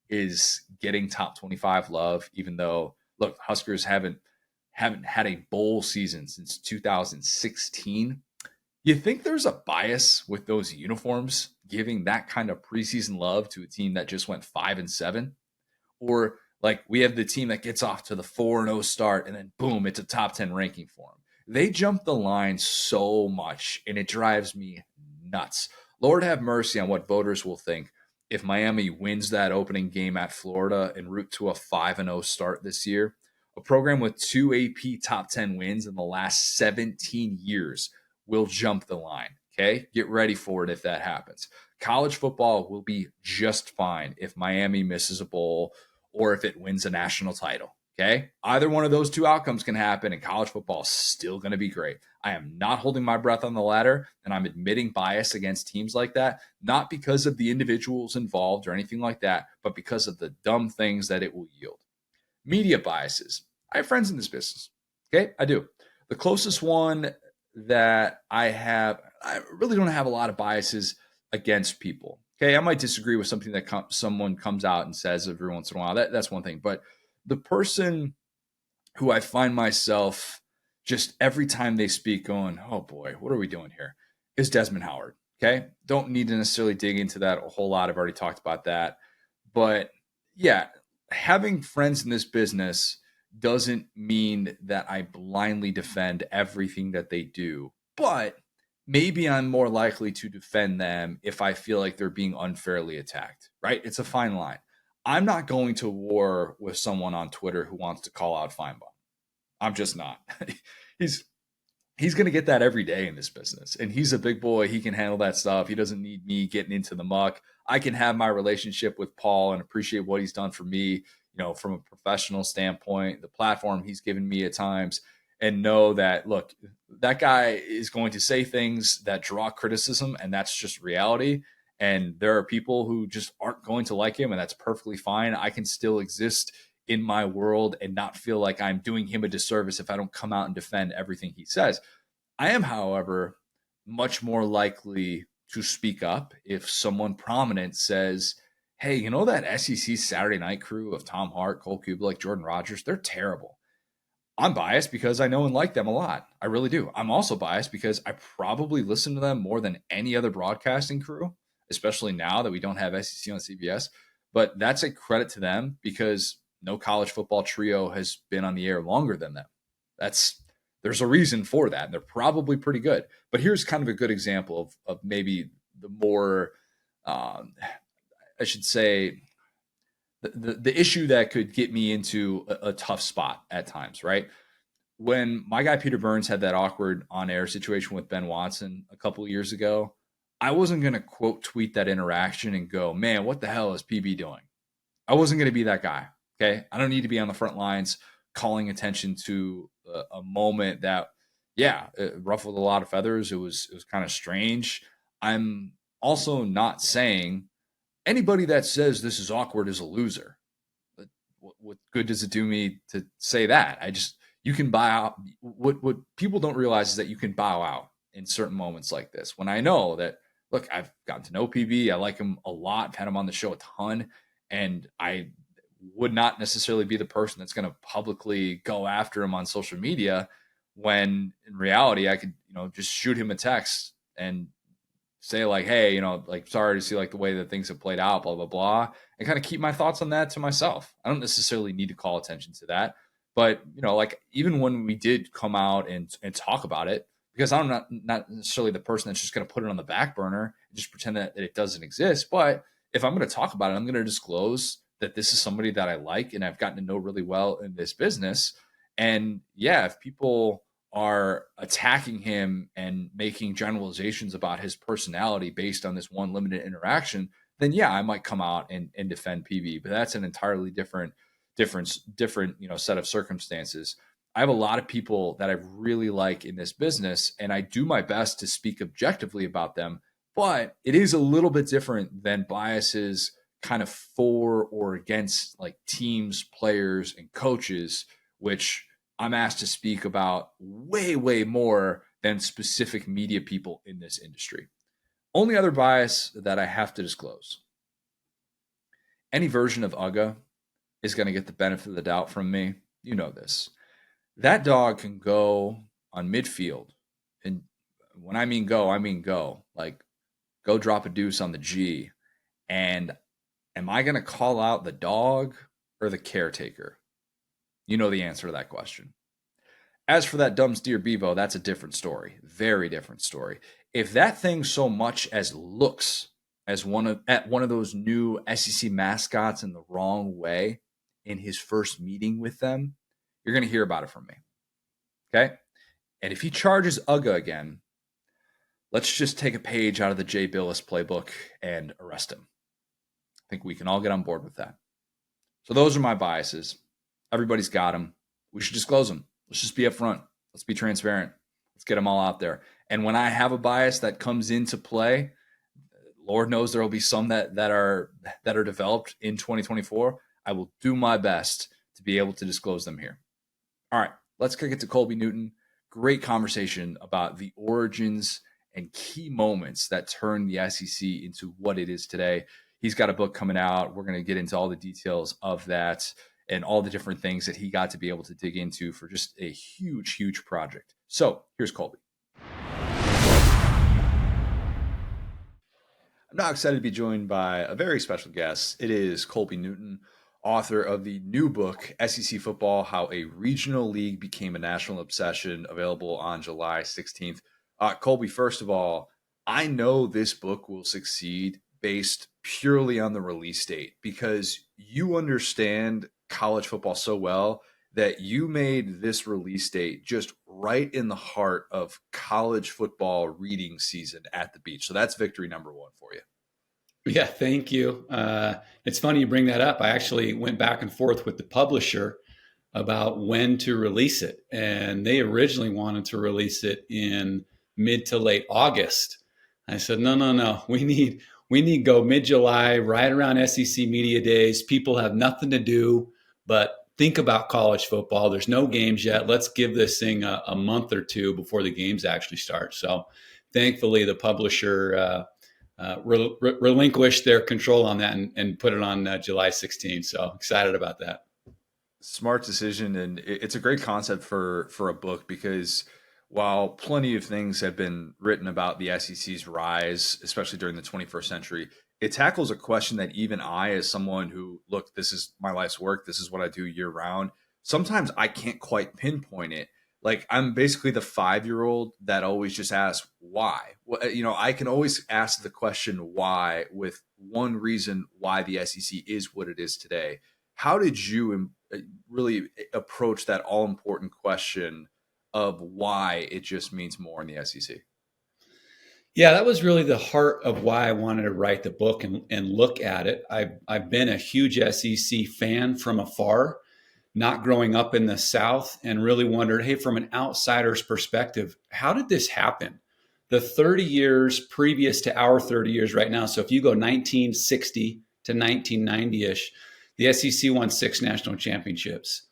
is getting top 25 love, even though, look, Huskers haven't had a bowl season since 2016. You think there's a bias with those uniforms giving that kind of preseason love to a team that just went 5-7? Or like we have the team that gets off to the 4-0 start and then boom, it's a top 10 ranking for them. They jump the line so much and it drives me nuts. Lord have mercy on what voters will think if Miami wins that opening game at Florida en route to a 5-0 start this year. A program with 2 AP top 10 wins in the last 17 years will jump the line. Okay, get ready for it if that happens. College football will be just fine if Miami misses a bowl or if it wins a national title. Okay. Either one of those two outcomes can happen, and college football is still going to be great. I am not holding my breath on the ladder, and I'm admitting bias against teams like that, not because of the individuals involved or anything like that, but because of the dumb things that it will yield. Media biases. I have friends in this business. Okay. I do. The closest one that I really don't have a lot of biases against people. Okay, I might disagree with something that someone comes out and says every once in a while. That's one thing. But the person who I find myself just every time they speak going, oh boy, what are we doing here? Is Desmond Howard. Okay, don't need to necessarily dig into that a whole lot. I've already talked about that. But yeah, having friends in this business doesn't mean that I blindly defend everything that they do. But maybe I'm more likely to defend them if I feel like they're being unfairly attacked, right? It's a fine line. I'm not going to war with someone on Twitter who wants to call out Feinbaum. I'm just not. he's he's going to get that every day in this business. And he's a big boy. He can handle that stuff. He doesn't need me getting into the muck. I can have my relationship with Paul and appreciate what he's done for me, from a professional standpoint, the platform he's given me at times, and know that, look, that guy is going to say things that draw criticism, and that's just reality. And there are people who just aren't going to like him, and that's perfectly fine. I can still exist in my world and not feel like I'm doing him a disservice if I don't come out and defend everything he says. I am, however, much more likely to speak up if someone prominent says, hey, that SEC Saturday night crew of Tom Hart, Cole Kubelik, Jordan Rogers, they're terrible. I'm biased because I know and like them a lot. I really do. I'm also biased because I probably listen to them more than any other broadcasting crew, especially now that we don't have SEC on CBS. But that's a credit to them because no college football trio has been on the air longer than them. There's a reason for that. And they're probably pretty good. But here's kind of a good example of maybe the more, I should say, the issue that could get me into a tough spot at times, right? When my guy Peter Burns had that awkward on-air situation with Ben Watson a couple of years ago, I wasn't going to quote tweet that interaction and go, man, what the hell is PB doing? I wasn't going to be that guy. Okay. I don't need to be on the front lines calling attention to a moment that, yeah, it ruffled a lot of feathers. It was kind of strange. I'm also not saying anybody that says this is awkward is a loser. But what good does it do me to say that? You can bow out. What people don't realize is that you can bow out in certain moments like this. When I know that, look, I've gotten to know PB. I like him a lot. I've had him on the show a ton. And I would not necessarily be the person that's going to publicly go after him on social media when in reality I could, just shoot him a text and say like, hey, like, sorry to see like the way that things have played out, blah, blah, blah, and kind of keep my thoughts on that to myself. I don't necessarily need to call attention to that. But, like even when we did come out and talk about it, because I'm not necessarily the person that's just going to put it on the back burner and just pretend that it doesn't exist. But if I'm going to talk about it, I'm going to disclose that this is somebody that I like and I've gotten to know really well in this business. And yeah, if people are attacking him and making generalizations about his personality based on this one limited interaction, then yeah, I might come out and defend PB. But that's an entirely different set of circumstances. I have a lot of people that I really like in this business, and I do my best to speak objectively about them. But it is a little bit different than biases kind of for or against like teams, players, and coaches, which I'm asked to speak about way, way more than specific media people in this industry. Only other bias that I have to disclose. Any version of Uga is going to get the benefit of the doubt from me. You know this. That dog can go on midfield. And when I mean go. Like, go drop a deuce on the G. And am I going to call out the dog or the caretaker? You know the answer to that question. As for that dumb steer Bevo, that's a different story. Very different story. If that thing so much as looks as one of those new SEC mascots in the wrong way in his first meeting with them, you're going to hear about it from me. Okay? And if he charges Uga again, let's just take a page out of the Jay Billis playbook and arrest him. I think we can all get on board with that. So those are my biases. Everybody's got them. We should disclose them. Let's just be upfront. Let's be transparent. Let's get them all out there. And when I have a bias that comes into play, Lord knows there will be some that are developed in 2024. I will do my best to be able to disclose them here. All right, let's kick it to Colby Newton. Great conversation about the origins and key moments that turned the SEC into what it is today. He's got a book coming out. We're going to get into all the details of that and all the different things that he got to be able to dig into for just a huge, huge project. So here's Colby. I'm now excited to be joined by a very special guest. It is Colby Newton, author of the new book, SEC Football, How a Regional League Became a National Obsession, available on July 16th. Colby, first of all, I know this book will succeed based purely on the release date because you understand college football so well that you made this release date just right in the heart of college football reading season at the beach. So that's victory number one for you. Yeah, thank you. It's funny you bring that up. I actually went back and forth with the publisher about when to release it. And they originally wanted to release it in mid to late August. I said, no. We need go mid-July, right around SEC Media Days. People have nothing to do but think about college football. There's no games yet. Let's give this thing a month or two before the games actually start. So thankfully, the publisher relinquished their control on that and put it on July 16th. So excited about that. Smart decision, and it's a great concept for a book because while plenty of things have been written about the SEC's rise, especially during the 21st century, it tackles a question that even I, as someone who, look, this is my life's work, this is what I do year round, sometimes I can't quite pinpoint it. Like, I'm basically the 5-year-old that always just asks why. I can always ask the question why with one reason why the SEC is what it is today. How did you really approach that all important question of why it just means more in the SEC? Yeah, that was really the heart of why I wanted to write the book and look at it. I've been a huge SEC fan from afar, not growing up in the South, and really wondered, hey, from an outsider's perspective, how did this happen? The 30 years previous to our 30 years right now. So if you go 1960 to 1990-ish, the SEC won 6 national championships.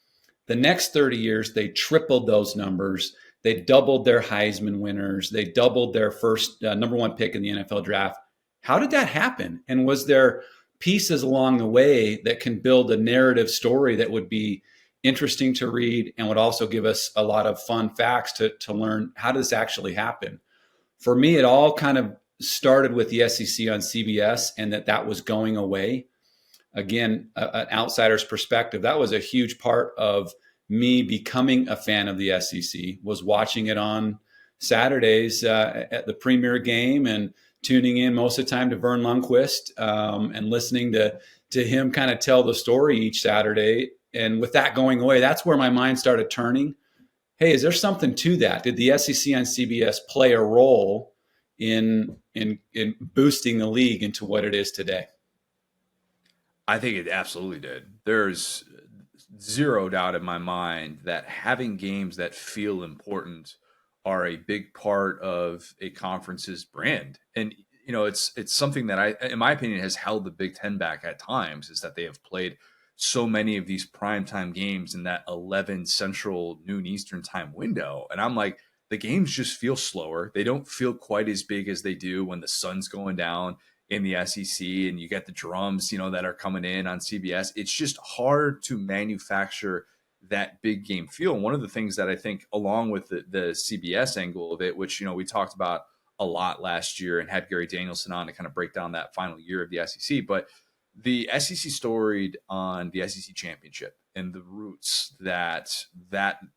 The next 30 years, they tripled those numbers. They doubled their Heisman winners. They doubled their first number 1 pick in the NFL draft. How did that happen? And was there pieces along the way that can build a narrative story that would be interesting to read and would also give us a lot of fun facts to learn how does this actually happen? For me, it all kind of started with the SEC on CBS and that was going away. Again, an outsider's perspective, that was a huge part of me becoming a fan of the SEC, was watching it on Saturdays at the premier game and tuning in most of the time to Vern Lundquist and listening to him kind of tell the story each Saturday. And with that going away, that's where my mind started turning. Hey, is there something to that? Did the SEC on CBS play a role in boosting the league into what it is today? I think it absolutely did. There's zero doubt in my mind that having games that feel important are a big part of a conference's brand. And it's something that in my opinion, has held the Big Ten back at times, is that they have played so many of these primetime games in that 11 Central, noon Eastern time window. And I'm like, the games just feel slower. They don't feel quite as big as they do when the sun's going down in the SEC and you get the drums, that are coming in on CBS. It's just hard to manufacture that big game feel. And one of the things that I think, along with the CBS angle of it, which, we talked about a lot last year and had Gary Danielson on to kind of break down that final year of the SEC, but the SEC storied on the SEC championship and the roots that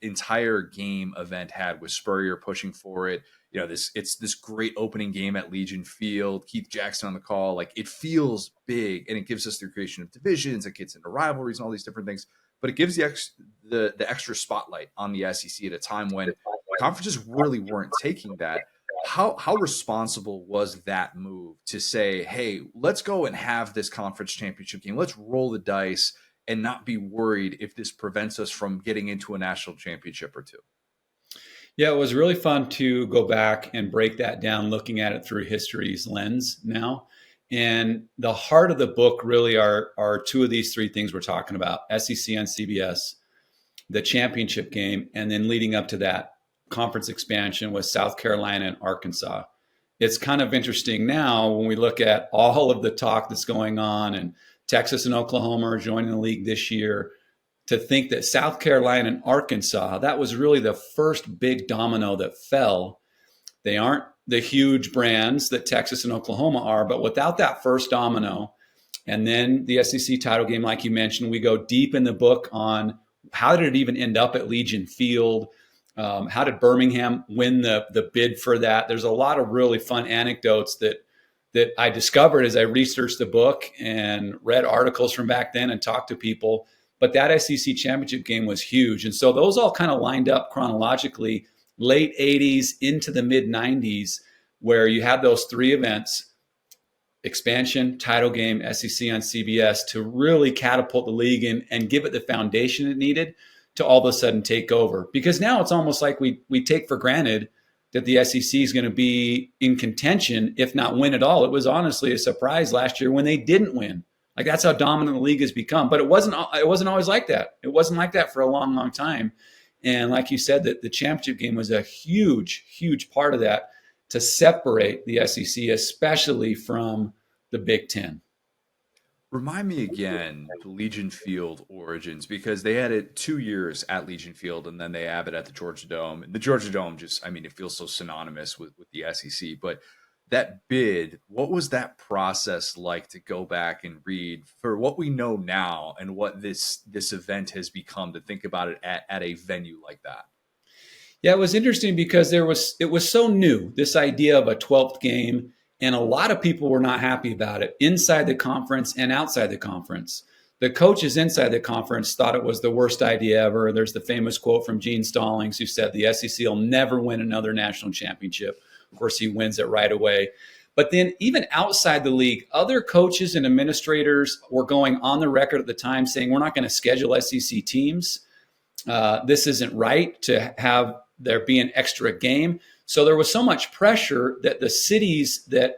entire game event had with Spurrier pushing for it. It's this great opening game at Legion Field, Keith Jackson on the call. Like, it feels big, and it gives us the creation of divisions. It gets into rivalries and all these different things, but it gives the extra spotlight on the SEC at a time when conferences really weren't taking that. How responsible was that move to say, hey, let's go and have this conference championship game. Let's roll the dice and not be worried if this prevents us from getting into a national championship or two? Yeah, it was really fun to go back and break that down, looking at it through history's lens now. And the heart of the book really are two of these three things we're talking about: SEC on CBS, the championship game, and then leading up to that, conference expansion with South Carolina and Arkansas. It's kind of interesting now when we look at all of the talk that's going on, and Texas and Oklahoma are joining the league this year, to think that South Carolina and Arkansas, that was really the first big domino that fell. They aren't the huge brands that Texas and Oklahoma are, but without that first domino, and then the SEC title game, like you mentioned, we go deep in the book on how did it even end up at Legion Field. How did Birmingham win the bid for that? There's a lot of really fun anecdotes that I discovered as I researched the book and read articles from back then and talked to people. But that SEC championship game was huge. And so those all kind of lined up chronologically, late 80s into the mid 90s, where you had those three events: expansion, title game, SEC on CBS, to really catapult the league and give it the foundation it needed to all of a sudden take over. Because now it's almost like we take for granted that the SEC is going to be in contention, if not win at all. It was honestly a surprise last year when they didn't win. Like, that's how dominant the league has become. But it wasn't always like that. It wasn't like that for a long, long time. And like you said, that the championship game was a huge, huge part of that, to separate the SEC, especially from the Big Ten. Remind me again the Legion Field origins, because they had it 2 years at Legion Field and then they have it at the Georgia Dome. And the Georgia Dome it feels so synonymous with the SEC. But that bid, what was that process like to go back and read for what we know now and what this event has become, to think about it at a venue like that? Yeah, it was interesting because it was so new, this idea of a 12th game, and a lot of people were not happy about it, inside the conference and outside the conference. The coaches inside the conference thought it was the worst idea ever. There's the famous quote from Gene Stallings, who said the SEC will never win another national championship. Of course, he wins it right away. But then even outside the league, other coaches and administrators were going on the record at the time saying, we're not going to schedule SEC teams. This isn't right to have there be an extra game. So there was so much pressure that the cities that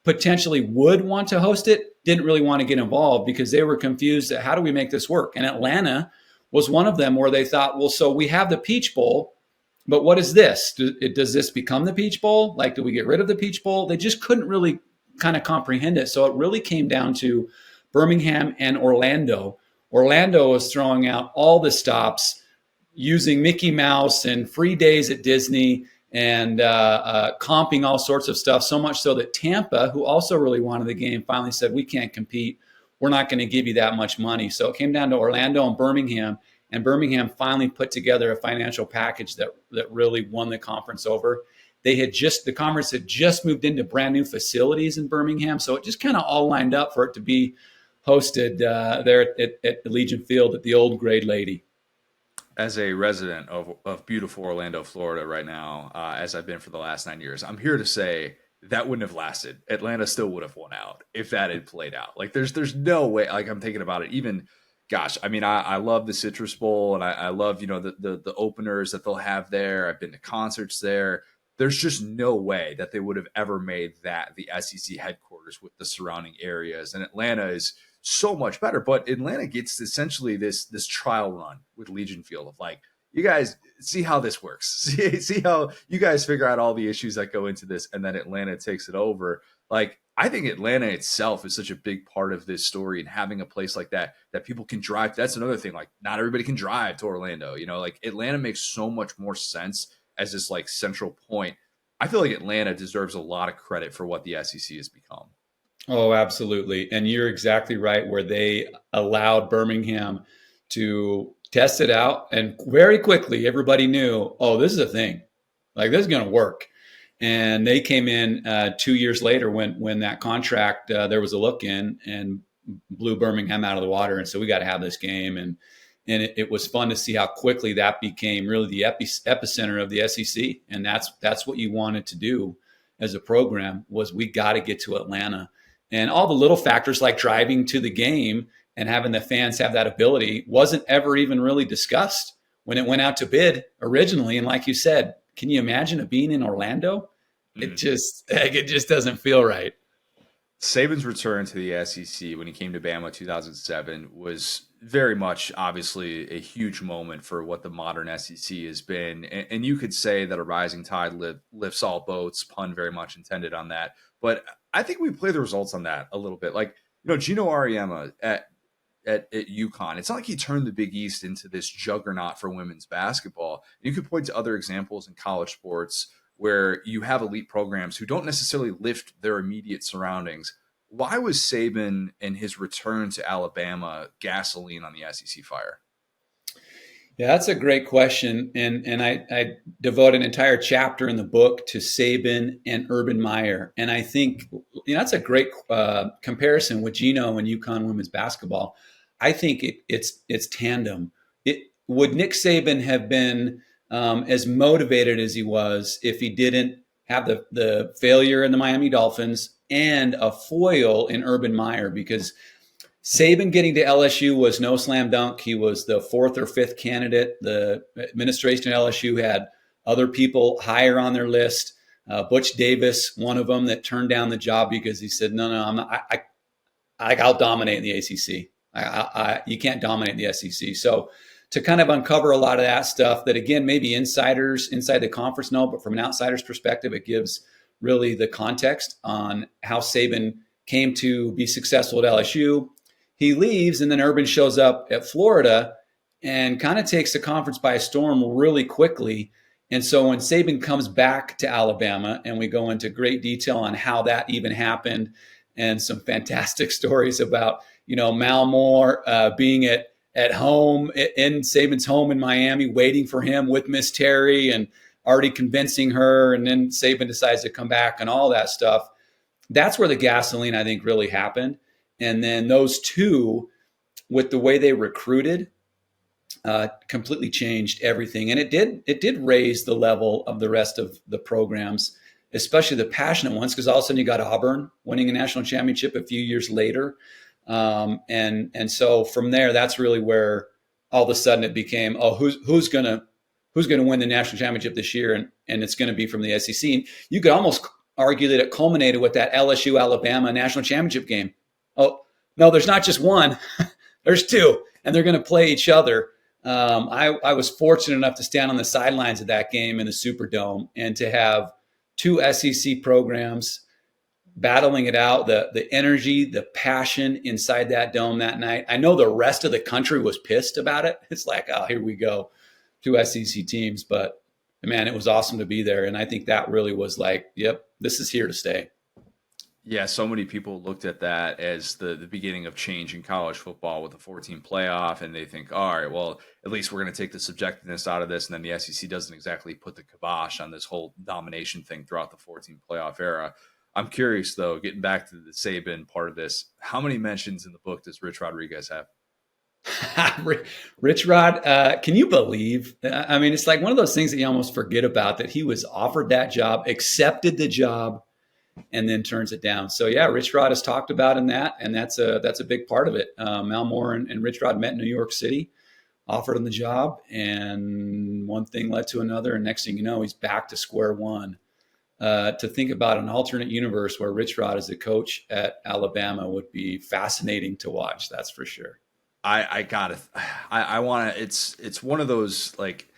potentially would want to host it didn't really want to get involved, because they were confused at how do we make this work. And Atlanta was one of them, where they thought, well, so we have the Peach Bowl, but what is this? Does this become the Peach Bowl? Like, do we get rid of the Peach Bowl? They just couldn't really kind of comprehend it. So it really came down to Birmingham and Orlando. Orlando was throwing out all the stops, using Mickey Mouse and free days at Disney, and comping all sorts of stuff, so much so that Tampa, who also really wanted the game, finally said, we can't compete. We're not going to give you that much money. So it came down to Orlando and Birmingham finally put together a financial package that really won the conference over. The conference had just moved into brand new facilities in Birmingham, so it just kind of all lined up for it to be hosted there at Legion Field at the old Great Lady. As a resident of beautiful Orlando, Florida right now, as I've been for the last 9 years, I'm here to say that wouldn't have lasted. Atlanta still would have won out if that had played out. Like, there's no way. Like, I'm thinking about it. Even, gosh, I love the Citrus Bowl, and I love, the openers that they'll have there. I've been to concerts there. There's just no way that they would have ever made that the SEC headquarters with the surrounding areas. And Atlanta is so much better, but Atlanta gets essentially this trial run with Legion Field of like, you guys see how this works. See how you guys figure out all the issues that go into this, and then Atlanta takes it over. Like, I think Atlanta itself is such a big part of this story, and having a place like that that people can drive. That's another thing. Like, not everybody can drive to Orlando. You know, like Atlanta makes so much more sense as this like central point. I feel like Atlanta deserves a lot of credit for what the SEC has become. Oh, absolutely. And you're exactly right, where they allowed Birmingham to test it out. And very quickly, everybody knew, oh, this is a thing. Like, this is going to work. And they came in 2 years later when that contract, there was a look in and blew Birmingham out of the water. And so we got to have this game. And it was fun to see how quickly that became really the epicenter of the SEC. And that's what you wanted to do as a program, was we got to get to Atlanta. And all the little factors like driving to the game and having the fans have that ability wasn't ever even really discussed when it went out to bid originally. And like you said, can you imagine it being in Orlando? It just doesn't feel right. Saban's return to the SEC when he came to Bama 2007 was very much obviously a huge moment for what the modern SEC has been. And you could say that a rising tide lifts all boats, pun very much intended on that. But I think we play the results on that a little bit. Like, Gino Auriemma at UConn, it's not like he turned the Big East into this juggernaut for women's basketball. You could point to other examples in college sports where you have elite programs who don't necessarily lift their immediate surroundings. Why was Saban and his return to Alabama gasoline on the SEC fire? Yeah, that's a great question. And I devote an entire chapter in the book to Saban and Urban Meyer. And I think, that's a great comparison with Gino and UConn women's basketball. I think it's tandem. Would Nick Saban have been as motivated as he was if he didn't have the failure in the Miami Dolphins and a foil in Urban Meyer? Because Saban getting to LSU was no slam dunk. He was the fourth or fifth candidate. The administration at LSU had other people higher on their list. Butch Davis, one of them, that turned down the job because he said, "No, I'm not. I'll dominate in the ACC. You can't dominate the SEC." So to kind of uncover a lot of that stuff that, again, maybe insiders inside the conference know, but from an outsider's perspective, it gives really the context on how Saban came to be successful at LSU. He leaves, and then Urban shows up at Florida and kind of takes the conference by storm really quickly. And so when Saban comes back to Alabama, and we go into great detail on how that even happened, and some fantastic stories about, Mal Moore being at home in Saban's home in Miami, waiting for him with Miss Terry and already convincing her. And then Saban decides to come back and all that stuff. That's where the gasoline, I think, really happened. And then those two, with the way they recruited, completely changed everything. And it did raise the level of the rest of the programs, especially the passionate ones, because all of a sudden you got Auburn winning a national championship a few years later. And so from there, that's really where all of a sudden it became, who's gonna win the national championship this year, and it's going to be from the SEC. And you could almost argue that it culminated with that LSU Alabama national championship game. Oh no, there's not just one, there's two, and they're going to play each other. I was fortunate enough to stand on the sidelines of that game in the Superdome and to have two SEC programs battling it out, the energy, the passion inside that dome that night. I know the rest of the country was pissed about it. It's like, oh, here we go, two SEC teams. But man, it was awesome to be there. And I think that really was like, yep, this is here to stay. Yeah, so many people looked at that as the beginning of change in college football with the 14 playoff, and they think, all right, well, at least we're going to take the subjectiveness out of this, and then the SEC doesn't exactly put the kibosh on this whole domination thing throughout the 14 playoff era. I'm curious, though, getting back to the Saban part of this, how many mentions in the book does Rich Rodriguez have? Rich Rod, can you believe? I mean, it's like one of those things that you almost forget about, that he was offered that job, accepted the job, and then turns it down. So yeah, Rich Rod is talked about in that, and that's a big part of it. Mal Moore and Rich Rod met in New York City, offered him the job, and one thing led to another, and next thing you know, he's back to square one. To think about an alternate universe where Rich Rod is the coach at Alabama would be fascinating to watch. That's for sure. I want to, it's one of those, like,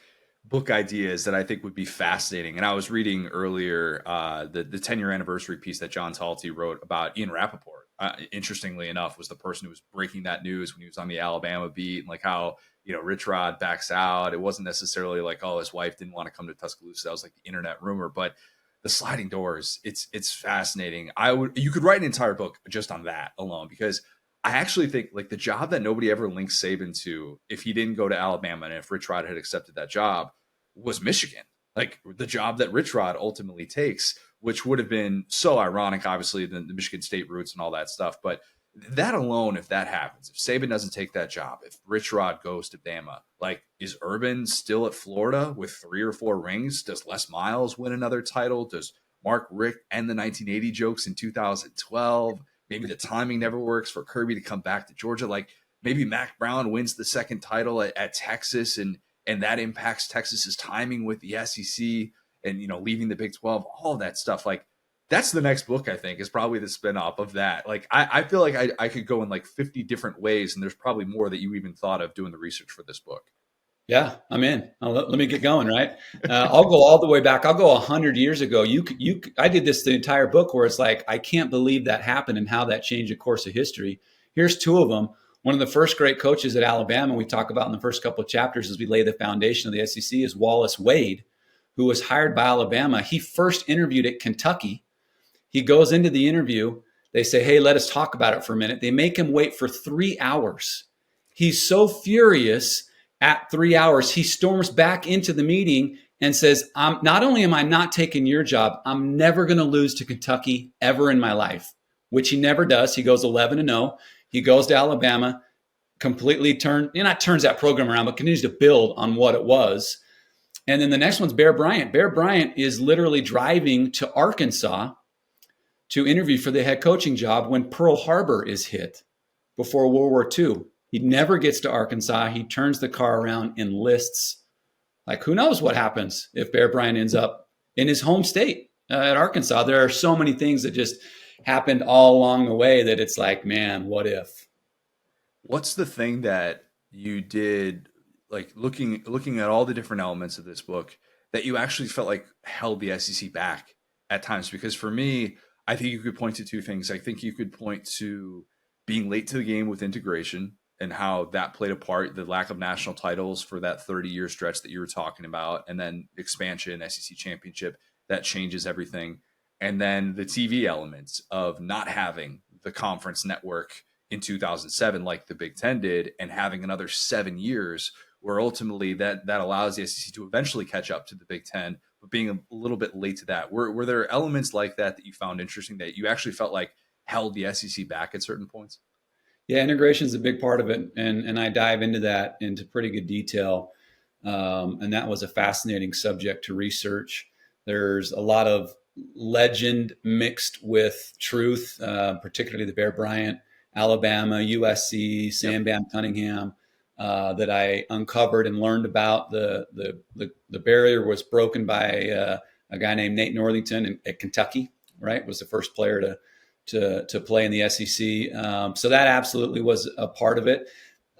book ideas that I think would be fascinating. And I was reading earlier the 10-year anniversary piece that John Talty wrote about Ian Rappaport. Interestingly enough, was the person who was breaking that news when he was on the Alabama beat, and like how, Rich Rod backs out. It wasn't necessarily like, oh, his wife didn't want to come to Tuscaloosa. That was like the internet rumor, but the sliding doors, it's fascinating. You could write an entire book just on that alone, because I actually think like the job that nobody ever links Saban to, if he didn't go to Alabama and if Rich Rod had accepted that job, was Michigan. Like the job that Rich Rod ultimately takes, which would have been so ironic, obviously, the Michigan State roots and all that stuff. But that alone, if that happens, if Saban doesn't take that job, if Rich Rod goes to Bama, like, is Urban still at Florida with 3 or 4 rings? Does Les Miles win another title? Does Mark Richt end the 1980 jokes in 2012? Maybe the timing never works for Kirby to come back to Georgia. Like maybe Mac Brown wins the second title at Texas, and that impacts Texas's timing with the SEC and, leaving the Big 12, all of that stuff. Like that's the next book, I think, is probably the spinoff of that. Like I feel like I could go in like 50 different ways, and there's probably more that you even thought of doing the research for this book. Yeah, I'm in. Let me get going. Right, I'll go all the way back. I'll go 100 years ago. I did this the entire book where it's like I can't believe that happened and how that changed the course of history. Here's 2 of them. One of the first great coaches at Alabama we talk about in the first couple of chapters as we lay the foundation of the SEC is Wallace Wade, who was hired by Alabama. He first interviewed at Kentucky. He goes into the interview. They say, "Hey, let us talk about it for a minute." They make him wait for 3 hours. He's so furious. At 3 hours, he storms back into the meeting and says, not only am I not taking your job, I'm never going to lose to Kentucky ever in my life, which he never does. He goes 11-0. He goes to Alabama, completely turns that program around, but continues to build on what it was. And then the next one's Bear Bryant. Bear Bryant is literally driving to Arkansas to interview for the head coaching job when Pearl Harbor is hit before World War II. He never gets to Arkansas. He turns the car around, enlists. Like, who knows what happens if Bear Bryant ends up in his home state at Arkansas? There are so many things that just happened all along the way that it's like, man, what if? What's the thing that you did, like looking at all the different elements of this book, that you actually felt like held the SEC back at times? Because for me, I think you could point to 2 things. I think you could point to being late to the game with integration and how that played a part, the lack of national titles for that 30-year stretch that you were talking about, and then expansion, SEC championship, that changes everything. And then the TV elements of not having the conference network in 2007 like the Big Ten did, and having another 7 years where ultimately that allows the SEC to eventually catch up to the Big Ten, but being a little bit late to that. Were there elements like that you found interesting that you actually felt like held the SEC back at certain points? Yeah, integration is a big part of it, and I dive into that into pretty good detail. And that was a fascinating subject to research. There's a lot of legend mixed with truth, particularly the Bear Bryant, Alabama, USC, Sam Bam Cunningham, that I uncovered and learned about. The barrier was broken by a guy named Nate Northington at Kentucky. Right, was the first player to play in the SEC. So that absolutely was a part of it.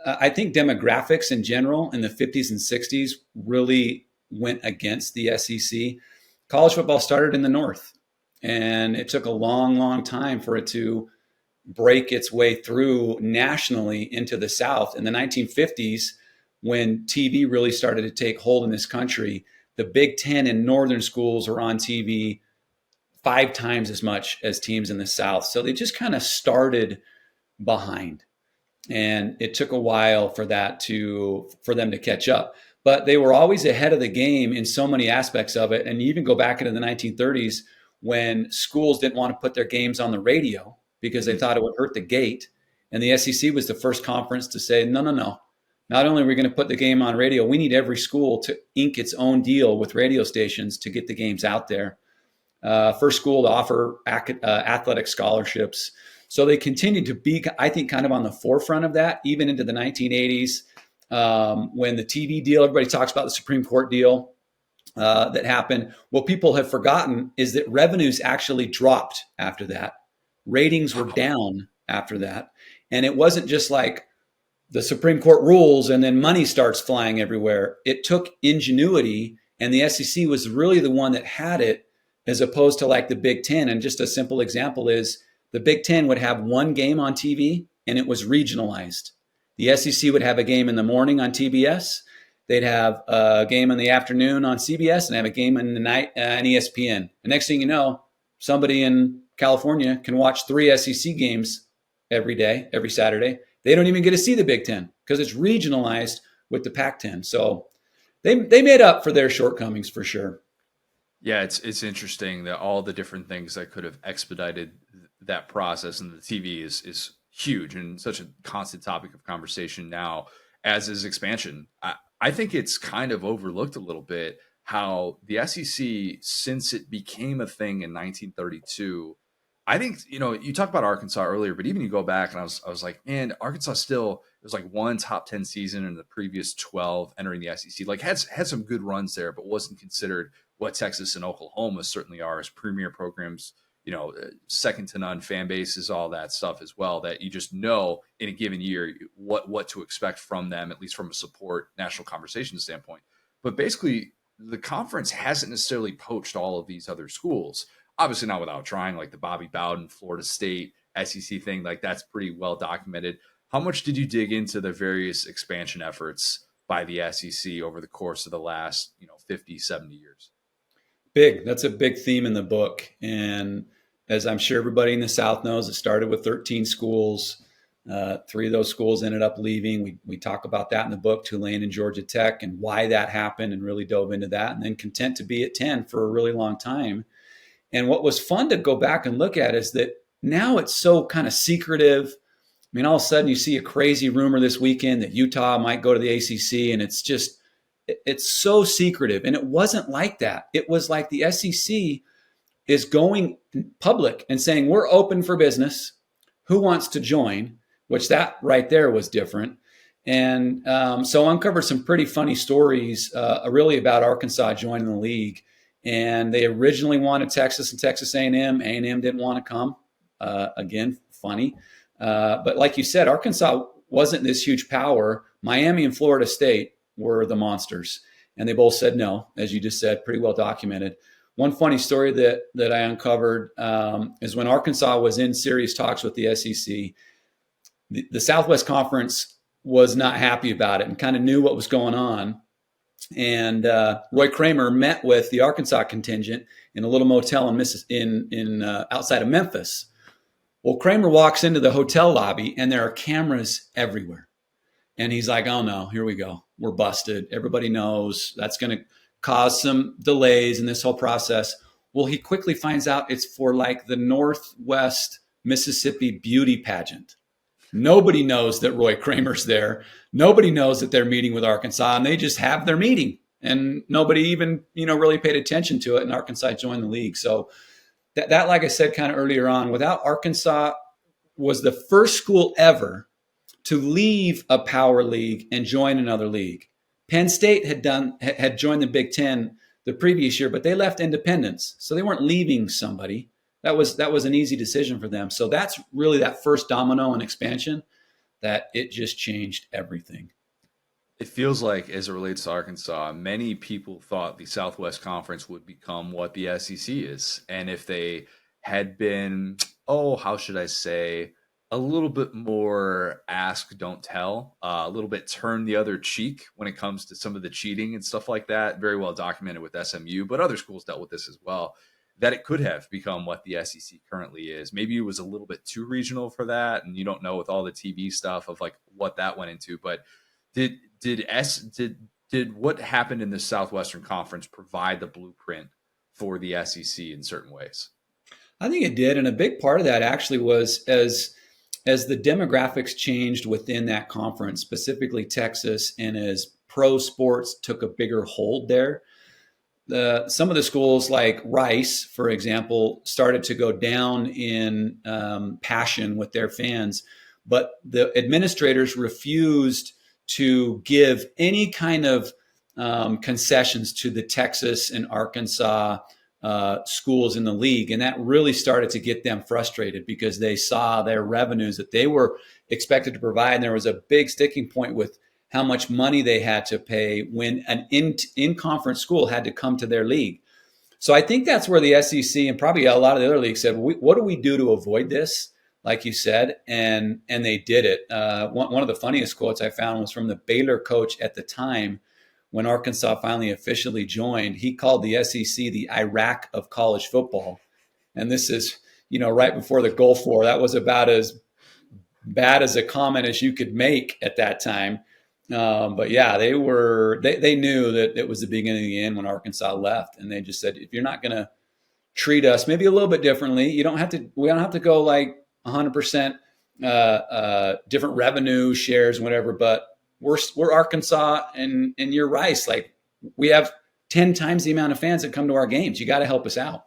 I think demographics in general in the 50s and 60s really went against the SEC. College football started in the North, and it took a long, long time for it to break its way through nationally into the South. In the 1950s, when TV really started to take hold in this country, the Big Ten and Northern schools were on TV 5 times as much as teams in the South. So they just kind of started behind. And it took a while for them to catch up. But they were always ahead of the game in so many aspects of it. And you even go back into the 1930s when schools didn't want to put their games on the radio because they thought it would hurt the gate. And the SEC was the first conference to say, no. Not only are we going to put the game on radio, we need every school to ink its own deal with radio stations to get the games out there. First school to offer athletic scholarships. So they continued to be, I think, kind of on the forefront of that, even into the 1980s, when the TV deal, everybody talks about the Supreme Court deal that happened. What people have forgotten is that revenues actually dropped after that. Ratings were down after that. And it wasn't just like the Supreme Court rules and then money starts flying everywhere. It took ingenuity, and the SEC was really the one that had it, as opposed to like the Big Ten. And just a simple example is the Big Ten would have one game on TV and it was regionalized. The SEC would have a game in the morning on TBS. They'd have a game in the afternoon on CBS and have a game in the night on ESPN. The next thing you know, somebody in California can watch 3 SEC games every day, every Saturday. They don't even get to see the Big Ten because it's regionalized with the Pac-10. So they made up for their shortcomings for sure. Yeah, it's interesting that all the different things that could have expedited that process, and the TV is huge and such a constant topic of conversation now, as is expansion. I think it's kind of overlooked a little bit how the SEC, since it became a thing in 1932, I think, you talked about Arkansas earlier, but even you go back and I was like, man, Arkansas still, it was like one top 10 season in the previous 12 entering the SEC, like had some good runs there, but wasn't considered what Texas and Oklahoma certainly are as premier programs, second to none fan bases, all that stuff as well, that you just know in a given year what to expect from them, at least from a support national conversation standpoint. But basically, the conference hasn't necessarily poached all of these other schools. Obviously not without trying, like the Bobby Bowden, Florida State, SEC thing, like that's pretty well documented. How much did you dig into the various expansion efforts by the SEC over the course of the last, 50, 70 years? Big. That's a big theme in the book. And as I'm sure everybody in the South knows, it started with 13 schools. 3 of those schools ended up leaving. We talk about that in the book, Tulane and Georgia Tech, and why that happened, and really dove into that. And then content to be at 10 for a really long time. And what was fun to go back and look at is that now it's so kind of secretive. I mean, all of a sudden you see a crazy rumor this weekend that Utah might go to the ACC, and it's so secretive. And it wasn't like that. It was like the SEC is going public and saying, we're open for business. Who wants to join? Which that right there was different. And so I uncovered some pretty funny stories really about Arkansas joining the league. And they originally wanted Texas and Texas A&M. A&M didn't want to come. Again, funny. But like you said, Arkansas wasn't this huge power. Miami and Florida State were the monsters. And they both said no, as you just said, pretty well documented. One funny story that I uncovered is when Arkansas was in serious talks with the SEC, the Southwest Conference was not happy about it and kind of knew what was going on. And Roy Kramer met with the Arkansas contingent in a little motel in outside of Memphis. Well, Kramer walks into the hotel lobby and there are cameras everywhere. And he's like, oh no, here we go. We're busted. Everybody knows that's going to cause some delays in this whole process. Well, he quickly finds out it's for like the Northwest Mississippi beauty pageant. Nobody knows that Roy Kramer's there. Nobody knows that they're meeting with Arkansas, and they just have their meeting. And nobody even, really paid attention to it. And Arkansas joined the league. So that, like I said, kind of earlier on, without Arkansas was the first school ever to leave a power league and join another league. Penn State had joined the Big Ten the previous year, but they left independence. So they weren't leaving somebody. That was an easy decision for them. So that's really that first domino in expansion that it just changed everything. It feels like, as it relates to Arkansas, many people thought the Southwest Conference would become what the SEC is. And if they had been, how should I say, a little bit more ask, don't tell, a little bit turn the other cheek when it comes to some of the cheating and stuff like that, very well documented with SMU, but other schools dealt with this as well, that it could have become what the SEC currently is. Maybe it was a little bit too regional for that, and you don't know with all the TV stuff of like what that went into. But did what happened in the Southwestern Conference provide the blueprint for the SEC in certain ways? I think it did, and a big part of that actually was as the demographics changed within that conference, specifically Texas, and as pro sports took a bigger hold there. Some of the schools like Rice, for example, started to go down in passion with their fans, but the administrators refused to give any kind of concessions to the Texas and Arkansas schools in the league. And that really started to get them frustrated because they saw their revenues that they were expected to provide. And there was a big sticking point with how much money they had to pay when an in-conference school had to come to their league. So I think that's where the SEC and probably a lot of the other leagues said, what do we do to avoid this? Like you said, and they did it. One of the funniest quotes I found was from the Baylor coach at the time when Arkansas finally officially joined. He called the SEC the Iraq of college football. And this is, right before the Gulf War. That was about as bad as a comment as you could make at that time. But yeah, they knew that it was the beginning of the end when Arkansas left. And they just said, if you're not going to treat us maybe a little bit differently, we don't have to go like 100% different revenue shares, whatever, but we're Arkansas and you're Rice. Like, we have 10 times the amount of fans that come to our games. You got to help us out.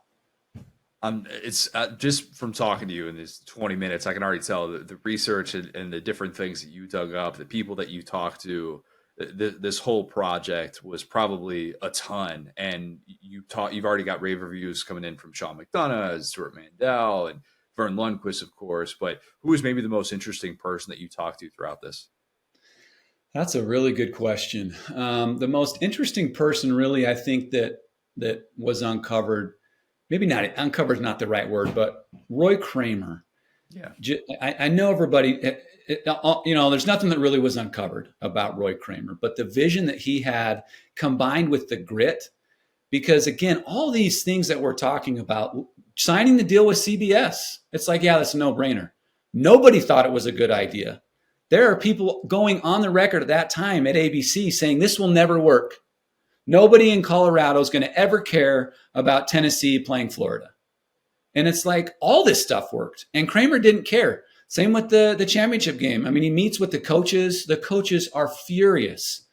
It's just from talking to you in this 20 minutes, I can already tell the research and the different things that you dug up, the people that you talked to, this whole project was probably a ton. And you've already got rave reviews coming in from Sean McDonough, Stuart Mandel, and Vern Lundquist, of course. But who was maybe the most interesting person that you talked to throughout this? That's a really good question. The most interesting person, really, I think that was uncovered. Maybe not uncovered is not the right word, but Roy Kramer. Yeah, I know everybody. There's nothing that really was uncovered about Roy Kramer, but the vision that he had combined with the grit. Because again, all these things that we're talking about, signing the deal with CBS, it's like, yeah, that's a no-brainer. Nobody thought it was a good idea. There are people going on the record at that time at ABC saying this will never work. Nobody in Colorado is going to ever care about Tennessee playing Florida. And it's like all this stuff worked. And Kramer didn't care. Same with the championship game. I mean, he meets with the coaches. The coaches are furious.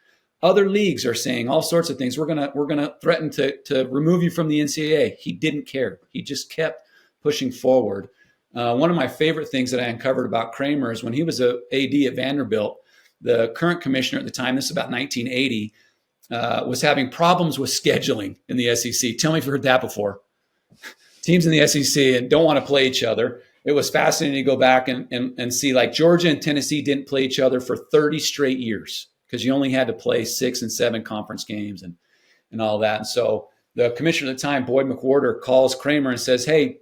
Other leagues are saying all sorts of things. We're gonna threaten to remove you from the NCAA. He didn't care. He just kept pushing forward. One of my favorite things that I uncovered about Kramer is when he was a AD at Vanderbilt, the current commissioner at the time, this is about 1980, was having problems with scheduling in the SEC. Tell me if you've heard that before. Teams in the SEC and don't want to play each other. It was fascinating to go back and see, like, Georgia and Tennessee didn't play each other for 30 straight years because you only had to play 6 and 7 conference games and all that. And so the commissioner at the time, Boyd McWhorter, calls Kramer and says, hey,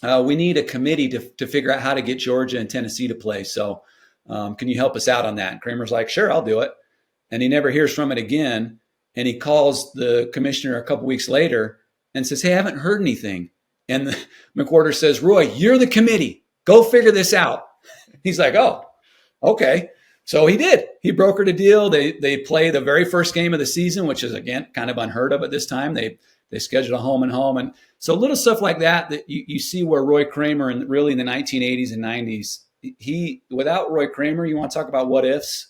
we need a committee to figure out how to get Georgia and Tennessee to play. So can you help us out on that? And Kramer's like, sure, I'll do it. And he never hears from it again. And he calls the commissioner a couple weeks later and says, hey, I haven't heard anything. And McWhorter says, Roy, you're the committee. Go figure this out. He's like, oh, okay. So he did. He brokered a deal. They play the very first game of the season, which is, again, kind of unheard of at this time. They scheduled a home and home. And so little stuff like that you see where Roy Kramer, and really in the 1980s and 90s, without Roy Kramer, you want to talk about what ifs?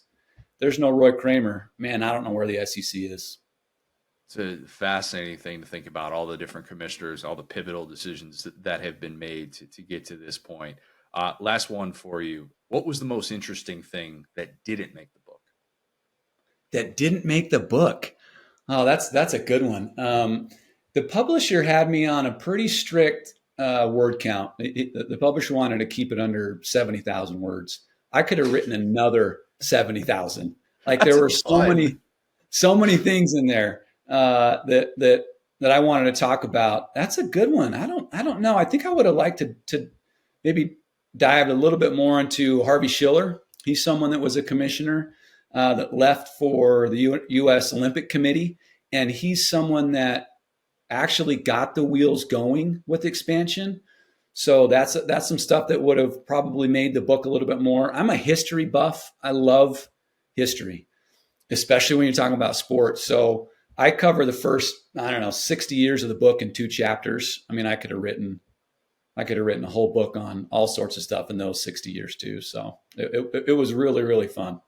There's no Roy Kramer. Man, I don't know where the SEC is. It's a fascinating thing to think about, all the different commissioners, all the pivotal decisions that have been made to get to this point. Last one for you. What was the most interesting thing that didn't make the book? That didn't make the book? Oh, that's a good one. The publisher had me on a pretty strict word count. The publisher wanted to keep it under 70,000 words. I could have written another 70,000. Like, there were so many things in there that I wanted to talk about. That's a good one. I don't know. I think I would have liked to maybe dive a little bit more into Harvey Schiller. He's someone that was a commissioner that left for the U.S. Olympic Committee, and he's someone that actually got the wheels going with expansion. So that's some stuff that would have probably made the book a little bit more. I'm a history buff. I love history, especially when you're talking about sports. So I cover the first, 60 years of the book in 2 chapters. I mean, I could have written a whole book on all sorts of stuff in those 60 years too. So it was really, really fun.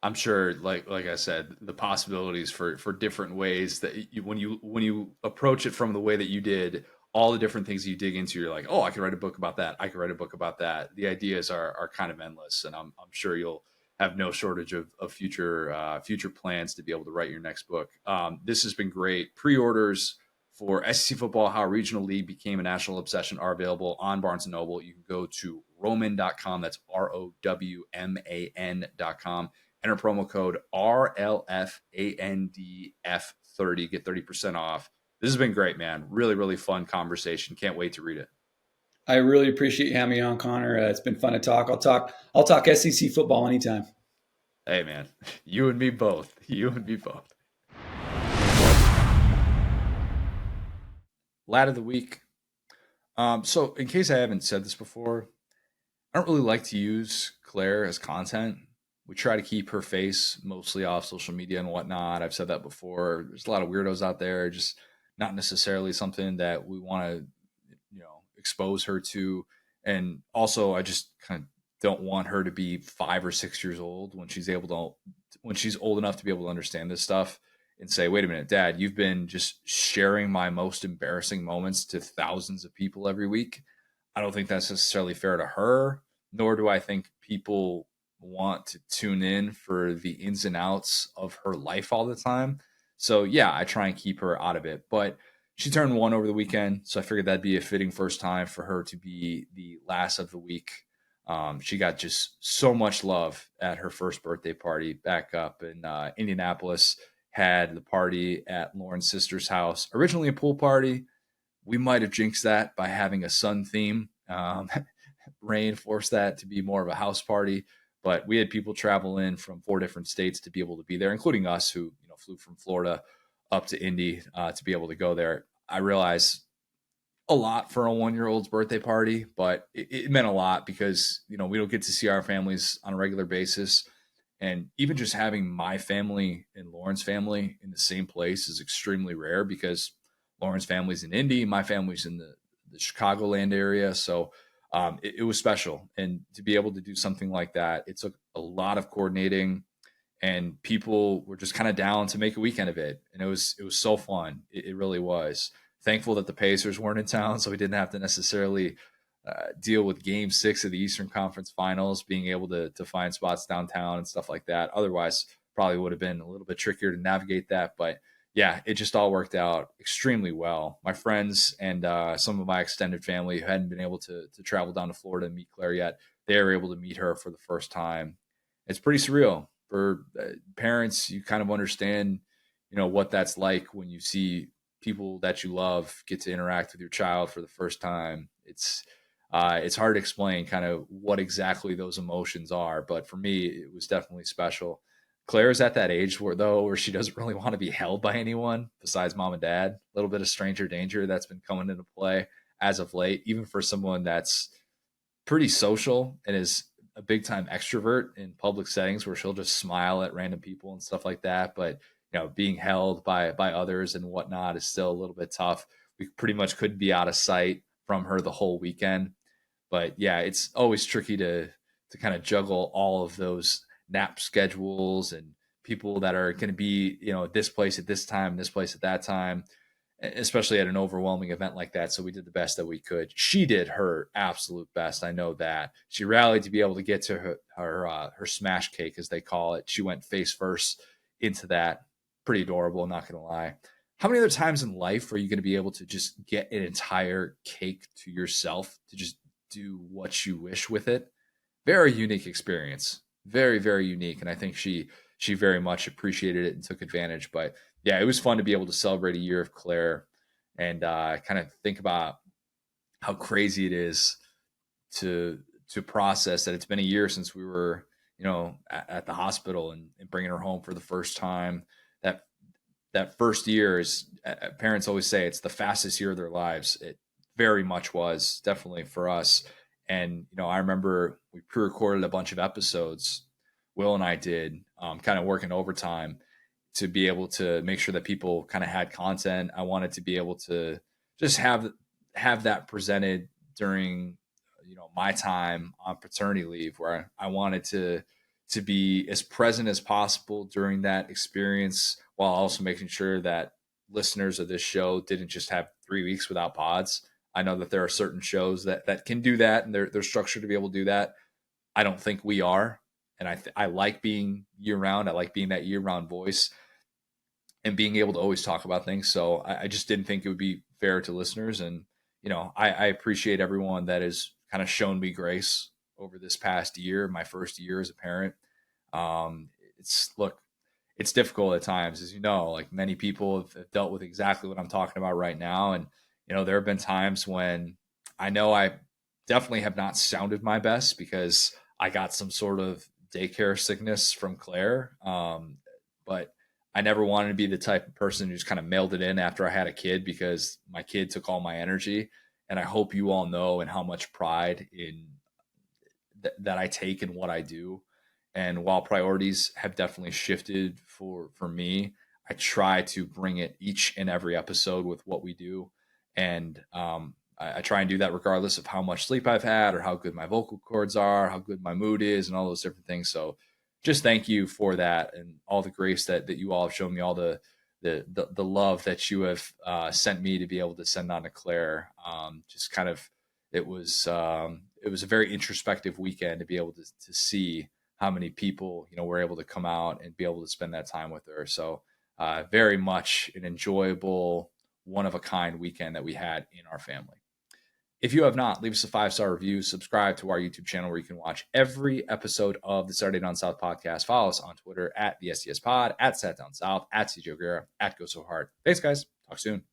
I'm sure, like I said, the possibilities for different ways that when you approach it from the way that you did, all the different things you dig into, you're like, oh, I could write a book about that. I could write a book about that. The ideas are kind of endless, and I'm sure you'll have no shortage of future plans to be able to write your next book. This has been great. Pre-orders for SEC football, how a regional league became a national obsession are available on Barnes & Noble. You can go to roman.com. That's ROWMAN.com. Enter promo code RLFANDF30. Get 30% off. This has been great, man. Really, really fun conversation. Can't wait to read it. I really appreciate you having me on, Connor. It's been fun to talk. I'll talk SEC football anytime. Hey, man, you and me both. You and me both. Lad of the week. So in case I haven't said this before, I don't really like to use Claire as content. We try to keep her face mostly off social media and whatnot. I've said that before. There's a lot of weirdos out there, just not necessarily something that we want to, expose her to. And also, I just kind of don't want her to be 5 or 6 years old when she's old enough to be able to understand this stuff and say, wait a minute, Dad, you've been just sharing my most embarrassing moments to thousands of people every week. I don't think that's necessarily fair to her, nor do I think people want to tune in for the ins and outs of her life all the time. So yeah, I try and keep her out of it. But she turned 1 over the weekend, so I figured that'd be a fitting first time for her to be the last of the week. She got just so much love at her first birthday party back up in Indianapolis. Had the party at Lauren's sister's house. Originally a pool party. We might have jinxed that by having a sun theme. Rain forced that to be more of a house party. But we had people travel in from 4 different states to be able to be there, including us who flew from Florida up to Indy to be able to go there. I realize a lot for a 1-year-old's birthday party, but it meant a lot because, we don't get to see our families on a regular basis. And even just having my family and Lauren's family in the same place is extremely rare because Lauren's family's in Indy, my family's in the Chicagoland area. So it was special. And to be able to do something like that, it took a lot of coordinating, and people were just kind of down to make a weekend of it. And it was so fun. It really was. Thankful that the Pacers weren't in town, so we didn't have to necessarily deal with Game 6 of the Eastern Conference Finals, being able to find spots downtown and stuff like that. Otherwise, probably would have been a little bit trickier to navigate that. But yeah, it just all worked out extremely well. My friends and some of my extended family who hadn't been able to travel down to Florida and meet Claire yet, they were able to meet her for the first time. It's pretty surreal. For parents, you kind of understand, what that's like when you see people that you love get to interact with your child for the first time. It's hard to explain kind of what exactly those emotions are, but for me, it was definitely special. Claire's at that age where she doesn't really want to be held by anyone besides mom and dad. A little bit of stranger danger that's been coming into play as of late, even for someone that's pretty social and is a big time extrovert in public settings where she'll just smile at random people and stuff like that. But being held by others and whatnot is still a little bit tough. We pretty much couldn't be out of sight from her the whole weekend. But yeah, it's always tricky to kind of juggle all of those nap schedules and people that are going to be, this place at this time, this place at that time, especially at an overwhelming event like that. So we did the best that we could. She did her absolute best. I know that. She rallied to be able to get to her smash cake, as they call it. She went face first into that. Pretty adorable, not going to lie. How many other times in life are you going to be able to just get an entire cake to yourself to just do what you wish with it? Very unique experience. Very, very unique. And I think she very much appreciated it and took advantage. But yeah, it was fun to be able to celebrate a year of Claire and kind of think about how crazy it is to process that it's been a year since we were, at the hospital and bringing her home for the first time. That first year is, parents always say, it's the fastest year of their lives. It very much was, definitely for us. And, I remember we pre-recorded a bunch of episodes. Will and I did, kind of working overtime to be able to make sure that people kind of had content. I wanted to be able to just have that presented during, my time on paternity leave, where I wanted to be as present as possible during that experience, while also making sure that listeners of this show didn't just have 3 weeks without pods. I know that there are certain shows that can do that, and they're structured to be able to do that. I don't think we are. And I like being year round. I like being that year round voice. and being able to always talk about things. So I just didn't think it would be fair to listeners. And, I appreciate everyone that has kind of shown me grace over this past year, my first year as a parent. Um, look, it's difficult at times, as you know, like many people have dealt with exactly what I'm talking about right now. And, there have been times when I know I definitely have not sounded my best because I got some sort of daycare sickness from Claire. But I never wanted to be the type of person who just kind of mailed it in after I had a kid because my kid took all my energy. And I hope you all know and how much pride in that I take in what I do. And while priorities have definitely shifted for me, I try to bring it each and every episode with what we do. And I try and do that regardless of how much sleep I've had or how good my vocal cords are, how good my mood is, and all those different things. So just thank you for that and all the grace that you all have shown me, all the love that you have sent me to be able to send on to Claire. Just kind of it was a very introspective weekend to be able to see how many people were able to come out and be able to spend that time with her. So very much an enjoyable, one of a kind weekend that we had in our family. If you have not, leave us a 5-star review, subscribe to our YouTube channel where you can watch every episode of the Saturday Down South podcast. Follow us on Twitter at the SDS Pod, at Sat Down South, at CJ O'Gara, at Go So Hard. Thanks, guys. Talk soon.